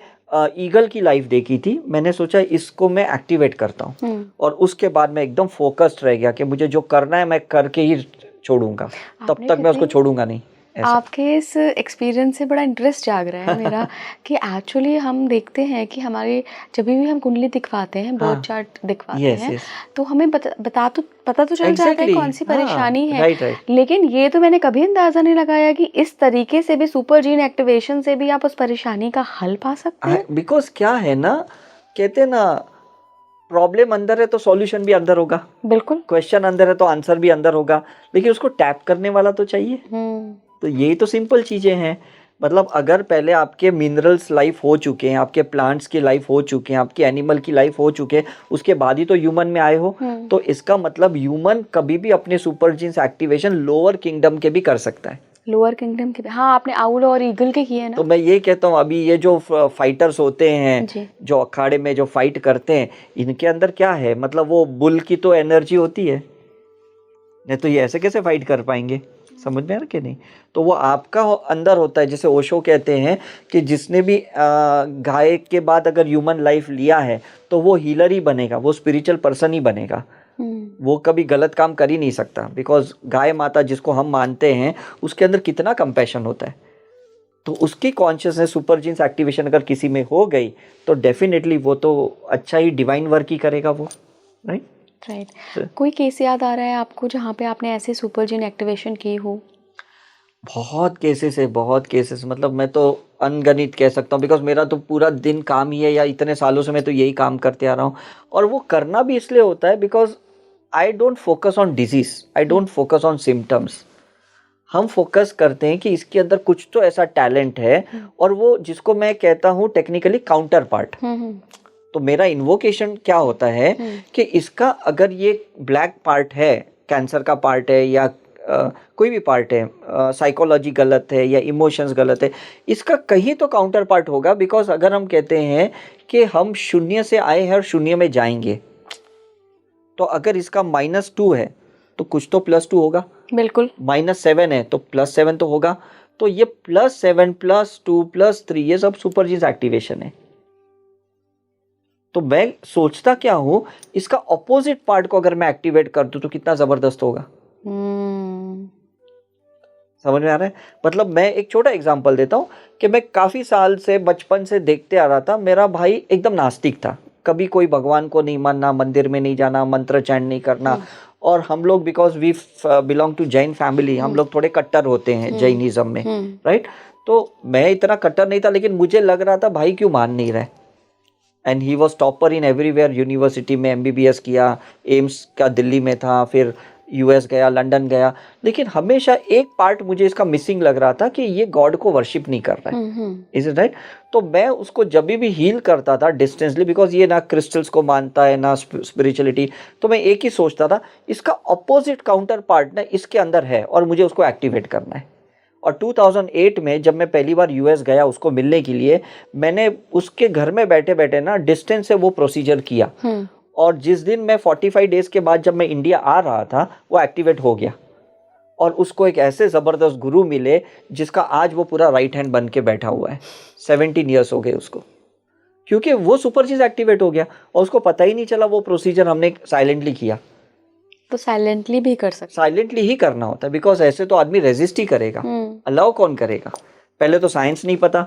ईगल की लाइफ देखी थी, मैंने सोचा इसको मैं एक्टिवेट करता हूँ, और उसके बाद मैं एकदम फोकस्ड रह गया कि मुझे जो करना है मैं करके ही छोड़ूंगा, तब तक मैं उसको छोड़ूंगा नहीं। आपके इस एक्सपीरियंस से बड़ा इंटरेस्ट जाग रहा है मेरा कि एक्चुअली हम देखते हैं कि हमारे जब भी हम कुंडली दिखवाते हैं, बर्थ चार्ट दिखवाते हैं, तो हमें पता तो चल जाता है कौन सी परेशानी है। लेकिन ये तो मैंने कभी अंदाजा नहीं लगाया कि इस तरीके से भी सुपर जीन एक्टिवेशन से भी आप उस परेशानी का हल पा सकते हैं। बिकॉज क्या है ना, कहते ना प्रॉब्लम अंदर है तो सॉल्यूशन भी अंदर होगा। बिल्कुल। क्वेश्चन अंदर है तो आंसर भी अंदर होगा, लेकिन उसको टैप करने वाला तो चाहिए। तो ये तो सिंपल चीजें हैं। मतलब अगर पहले आपके मिनरल्स लाइफ हो चुके हैं, आपके प्लांट्स की लाइफ हो चुके हैं, आपकी एनिमल की लाइफ हो चुके हैं, उसके बाद ही तो ह्यूमन में आए हो, तो इसका मतलब ह्यूमन कभी भी अपने super genes activation lower kingdom के भी कर सकता है। लोअर किंगडम के, हाँ आपने आउल और ईगल के किए ना। तो मैं ये कहता हूँ अभी ये जो फाइटर्स होते हैं जी। जो अखाड़े में जो फाइट करते हैं, इनके अंदर क्या है, मतलब वो बुल की तो एनर्जी होती है, नहीं तो ये ऐसे कैसे फाइट कर पाएंगे, समझ में आ रहा कि नहीं। तो वो आपका अंदर होता है, जैसे ओशो कहते हैं कि जिसने भी गाय के बाद अगर ह्यूमन लाइफ लिया है तो वो हीलर ही बनेगा, वो स्पिरिचुअल पर्सन ही बनेगा, वो कभी गलत काम कर ही नहीं सकता। बिकॉज गाय माता जिसको हम मानते हैं उसके अंदर कितना कंपैशन होता है, तो उसकी कॉन्शियसनेस सुपर जीन्स एक्टिवेशन अगर किसी में हो गई तो डेफिनेटली वो तो अच्छा ही डिवाइन वर्क ही करेगा वो, राइट। राइट। कोई केस याद आ रहा है आपको जहाँ पे आपने ऐसे सुपर जीन एक्टिवेशन की हो? बहुत केसेस है, बहुत केसेस, मतलब मैं तो अनगणित कह सकता हूँ, बिकॉज मेरा तो पूरा दिन काम ही है, या इतने सालों से मैं तो यही काम करते आ रहा हूँ। और वो करना भी इसलिए होता है because I don't focus on disease, I don't focus on symptoms. हम फोकस करते हैं कि इसके अंदर कुछ तो ऐसा टैलेंट है, और वो जिसको मैं कहता हूँ टेक्निकली काउंटर पार्ट। तो मेरा इन्वोकेशन क्या होता है कि इसका अगर ये ब्लैक पार्ट है, कैंसर का पार्ट है, या कोई भी पार्ट है, साइकोलॉजी गलत है या इमोशंस गलत है, इसका कहीं तो काउंटर पार्ट होगा। बिकॉज अगर हम कहते हैं कि हम शून्य से आए हैं और शून्य में जाएंगे, तो अगर इसका -2 है तो कुछ तो +2 होगा, बिल्कुल। -7 है तो +7 तो होगा। तो ये +7 +2 +3 ये सब सुपर जीन्स एक्टिवेशन है। तो मैं सोचता क्या हूं, इसका ऑपोजिट पार्ट को अगर मैं एक्टिवेट कर दूं तो कितना जबरदस्त होगा। समझ में आ रहा है। मतलब मैं एक छोटा एग्जांपल देता हूं कि मैं काफी साल से बचपन से देखते आ रहा था, मेरा भाई एकदम नास्तिक था, कभी कोई भगवान को नहीं मानना, मंदिर में नहीं जाना, मंत्र चैंट नहीं करना। और हम लोग because we belong to Jain family, हम लोग थोड़े कट्टर होते हैं जैनिज्म में, राइट। तो मैं इतना कट्टर नहीं था, लेकिन मुझे लग रहा था भाई क्यों मान नहीं रहा है। And he was topper in everywhere, university में MBBS किया, एम्स का दिल्ली में था, फिर US गया, लंदन गया, लेकिन हमेशा एक पार्ट मुझे इसका मिसिंग लग रहा था कि ये गॉड को वर्शिप नहीं कर रहा है। Is it right. तो मैं उसको जब भी हील करता था डिस्टेंसली, बिकॉज ये ना क्रिस्टल्स को मानता है ना स्पिरिचुअलिटी, तो मैं एक ही सोचता था इसका ऑपोजिट काउंटर पार्ट ना इसके अंदर है और मुझे उसको एक्टिवेट करना है। और 2008 में जब मैं पहली बार US गया उसको मिलने के लिए, मैंने उसके घर में बैठे बैठे ना डिस्टेंस से वो प्रोसीजर किया। और जिस दिन मैं 45 डेज के बाद जब मैं इंडिया आ रहा था, वो एक्टिवेट हो गया। और उसको एक ऐसे ज़बरदस्त गुरु मिले जिसका आज वो पूरा राइट हैंड बन के बैठा हुआ है। 17 ईयर्स हो गए उसको, क्योंकि वो सुपर चीज़ एक्टिवेट हो गया और उसको पता ही नहीं चला वो प्रोसीजर हमने साइलेंटली किया। तो साइलेंटली भी कर सकते, साइलेंटली ही करना होता है, बिकॉज ऐसे तो आदमी रेजिस्ट ही करेगा, अलाउ कौन करेगा। पहले तो साइंस नहीं पता,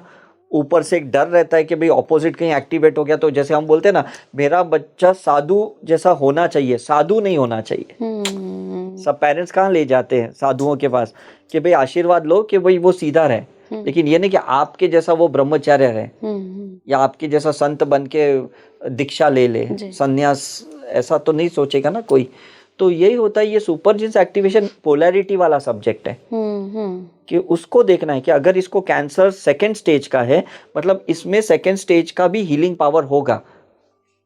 ऊपर से एक डर रहता है कि भाई ऑपोजिट कहीं एक्टिवेट हो गया तो जैसे हम बोलते हैं ना, मेरा बच्चा साधु जैसा होना चाहिए, साधु नहीं होना चाहिए। सब पेरेंट्स कहाँ ले जाते हैं साधुओं के पास कि भाई आशीर्वाद लो कि भाई वो सीधा रहे, लेकिन ये नहीं कि आपके जैसा वो ब्रह्मचार्य रहे या आपके जैसा संत बन के दीक्षा ले ले, संन्यास, ऐसा तो नहीं सोचेगा ना कोई। तो यही होता है, ये सुपर जीन्स एक्टिवेशन पोलैरिटी वाला सब्जेक्ट है कि उसको देखना है कि अगर इसको कैंसर 2nd स्टेज का है, मतलब इसमें 2nd स्टेज का भी हीलिंग पावर होगा,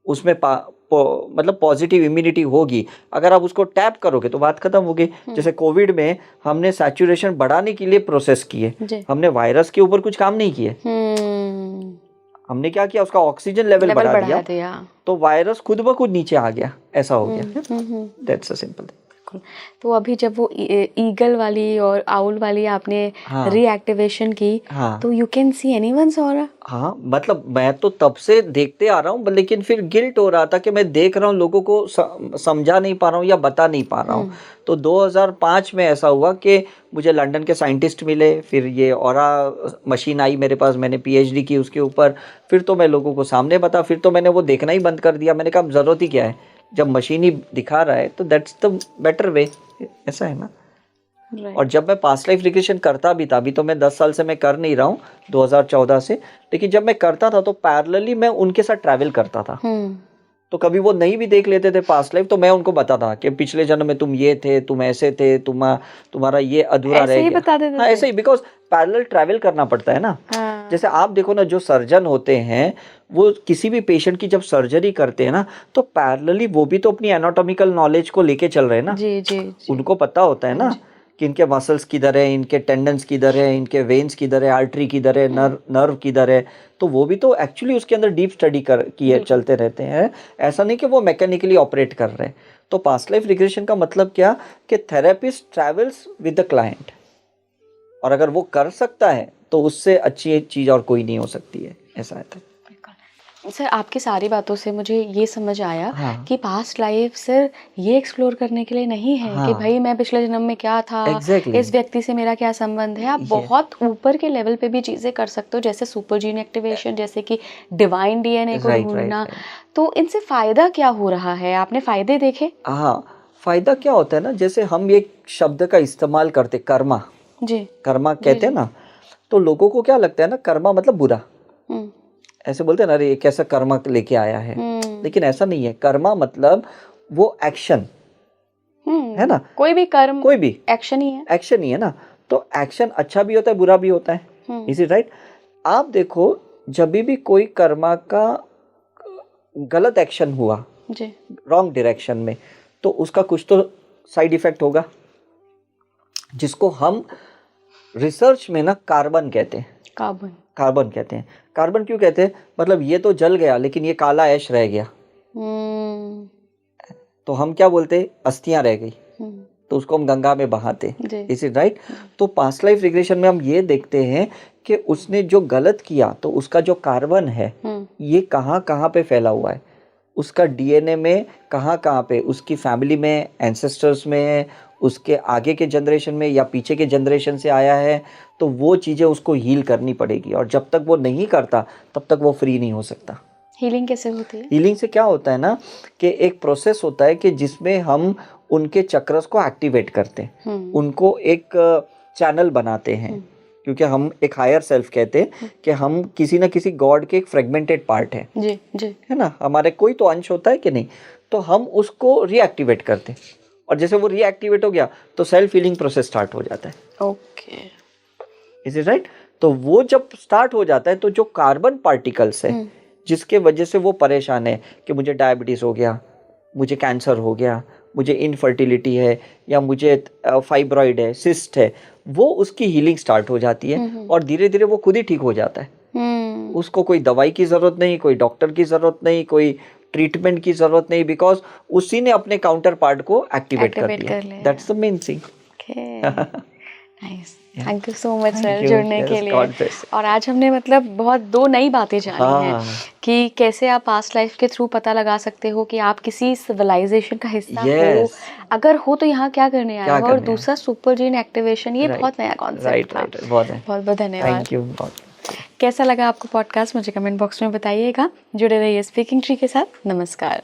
उसमें मतलब पॉजिटिव इम्यूनिटी होगी। अगर आप उसको टैप करोगे तो बात खत्म होगी। जैसे कोविड में हमने सैचुरेशन बढ़ाने के लिए प्रोसेस किए, हमने वायरस के ऊपर कुछ काम नहीं किए। हमने क्या किया, उसका ऑक्सीजन लेवल बढ़ा दिया, तो वायरस खुद ब खुद नीचे आ गया, ऐसा हो गया। That's a simple thing. तो अभी जब वो ईगल वाली और आउल वाली आपने रीएक्टिवेशन की, तो you can see anyone's aura. हाँ, मतलब मैं तो तब से देखते आ रहा हूँ, लेकिन फिर गिल्ट हो रहा था कि मैं देख रहा हूँ, लोगों को समझा नहीं पा रहा हूँ या बता नहीं पा रहा हूँ। तो 2005 में ऐसा हुआ कि मुझे लंदन के साइंटिस्ट मिले, फिर ये ऑरा मशीन आई मेरे पास, मैंने PhD की उसके ऊपर। फिर तो मैं लोगों को सामने बता, फिर तो मैंने वो देखना ही बंद कर दिया। मैंने कहा ज़रूरत ही क्या है, जब मशीन ही दिखा रहा है तो दैट्स द बेटर वे, ऐसा है ना। और जब मैं पास्ट लाइफ रिग्रेशन करता भी था, अभी तो मैं 10 साल से मैं कर नहीं रहा हूँ, 2014 से, लेकिन जब मैं करता था तो पैरेलली मैं उनके साथ ट्रैवल करता था। तो कभी वो नहीं भी देख लेते थे पास्ट लाइफ, तो मैं उनको बताता कि पिछले जन्म में तुम ये थे, तुम ऐसे थे, तुम्हारा ये अधूरा रह गया। बता देते हाँ, ऐसे ही, बिकॉज पैरेलल ट्रैवल करना पड़ता है ना। जैसे आप देखो ना, जो सर्जन होते हैं वो किसी भी पेशेंट की जब सर्जरी करते हैं ना, तो पैरेलली वो भी तो अपनी एनाटॉमिकल नॉलेज को लेके चल रहे हैं ना। जी। उनको पता होता है ना कि इनके मसल्स किधर है, इनके टेंडन्स किधर है, इनके वेन्स किधर है, आर्टरी किधर है, नर्व किधर है, तो वो भी तो एक्चुअली उसके अंदर डीप स्टडी कर किए चलते रहते हैं। ऐसा नहीं कि वो मैकेनिकली ऑपरेट कर रहे हैं। तो पास्ट लाइफ रिग्रेशन का मतलब क्या कि therapist travels with the client, और अगर वो कर सकता है तो उससे अच्छी चीज़ और कोई नहीं हो सकती है, ऐसा है। सर आपकी सारी बातों से मुझे ये समझ आया हाँ। कि पास्ट लाइफ सर ये एक्सप्लोर करने के लिए नहीं है कि हाँ। भाई मैं पिछले जन्म में क्या था, Exactly. इस व्यक्ति से मेरा क्या संबंध है। आप बहुत ऊपर के लेवल पे भी चीज़ें कर सकते हो, जैसे सुपर जीन एक्टिवेशन, जैसे कि डिवाइन डीएनए को ढूंढना। तो इनसे फ़ायदा क्या हो रहा है, आपने फ़ायदे देखे? हाँ, फ़ायदा क्या होता है ना, जैसे हम एक शब्द का इस्तेमाल करते, कर्मा जी, कर्मा कहते हैं ना, तो लोगों को क्या लगता है ना, कर्मा मतलब बुरा, ऐसे बोलते हैं ना, अरे ये कैसा कर्मा लेके आया है। लेकिन ऐसा नहीं है। कर्मा मतलब वो एक्शन है ना, कोई भी कर्म, कोई भी एक्शन ही है, एक्शन ही है ना। तो एक्शन अच्छा भी होता है, बुरा भी होता है। Is it right? आप देखो, जब भी कोई कर्मा का गलत एक्शन हुआ जी, रॉन्ग डायरेक्शन में, तो उसका कुछ तो साइड इफेक्ट होगा, जिसको हम रिसर्च में ना कार्बन कहते हैं। कार्बन कहते हैं। कार्बन क्यों कहते हैं? मतलब ये तो जल गया लेकिन ये काला ऐश रह गया, तो हम क्या बोलते हैं, अस्थियां रह गई, तो उसको हम गंगा में बहाते। Is it right? तो पास्ट लाइफ रिग्रेशन में हम ये देखते हैं कि उसने जो गलत किया, तो उसका जो कार्बन है ये कहाँ कहाँ पे फैला हुआ है, उसका डीएनए में कहाँ कहाँ पे, उसकी फैमिली में, एंसेस्टर्स में, उसके आगे के जनरेशन में या पीछे के जनरेशन से आया है। तो वो चीज़ें उसको हील करनी पड़ेगी, और जब तक वो नहीं करता तब तक वो फ्री नहीं हो सकता। हीलिंग कैसे होती है? हीलिंग से क्या होता है ना, कि एक प्रोसेस होता है कि जिसमें हम उनके चक्रस को एक्टिवेट करते हैं, उनको एक चैनल बनाते हैं, क्योंकि हम एक हायर सेल्फ कहते हैं कि हम किसी ना किसी गॉड के एक फ्रेगमेंटेड पार्ट है। जी जी, है ना, हमारे कोई तो अंश होता है कि नहीं, तो हम उसको रीएक्टिवेट करते हैं, और जैसे वो रीएक्टिवेट हो गया तो सेल्फ हीलिंग प्रोसेस स्टार्ट हो जाता है। Okay, is it right? तो वो जब स्टार्ट हो जाता है, तो जो कार्बन पार्टिकल्स है जिसके वजह से वो परेशान है कि मुझे डायबिटीज हो गया, मुझे कैंसर हो गया, मुझे इनफर्टिलिटी है, या मुझे फाइब्रॉइड है, सिस्ट है, वो उसकी हीलिंग स्टार्ट हो जाती है, और धीरे धीरे वो खुद ही ठीक हो जाता है। उसको कोई दवाई की ज़रूरत नहीं, कोई डॉक्टर की ज़रूरत नहीं, कोई ट्रीटमेंट की ज़रूरत नहीं, बिकॉज उसी ने अपने काउंटर पार्ट को एक्टिवेट कर दिया। That's the main thing. Nice, thank you so much sir जुड़ने के लिए। और आज हमने मतलब बहुत दो नई बातें जानी हैं कि कैसे आप पास्ट लाइफ के थ्रू पता लगा सकते हो कि आप किसी सिविलाइजेशन का हिस्सा हो, अगर हो तो यहाँ क्या करने आए हो, और दूसरा सुपर जीन एक्टिवेशन, ये बहुत नया कॉन्सेप्ट था। बहुत बहुत धन्यवाद। Thank you. कैसा लगा आपको पॉडकास्ट, मुझे कमेंट बॉक्स में बताइएगा। जुड़े रहिए स्पीकिंग ट्री के साथ। नमस्कार।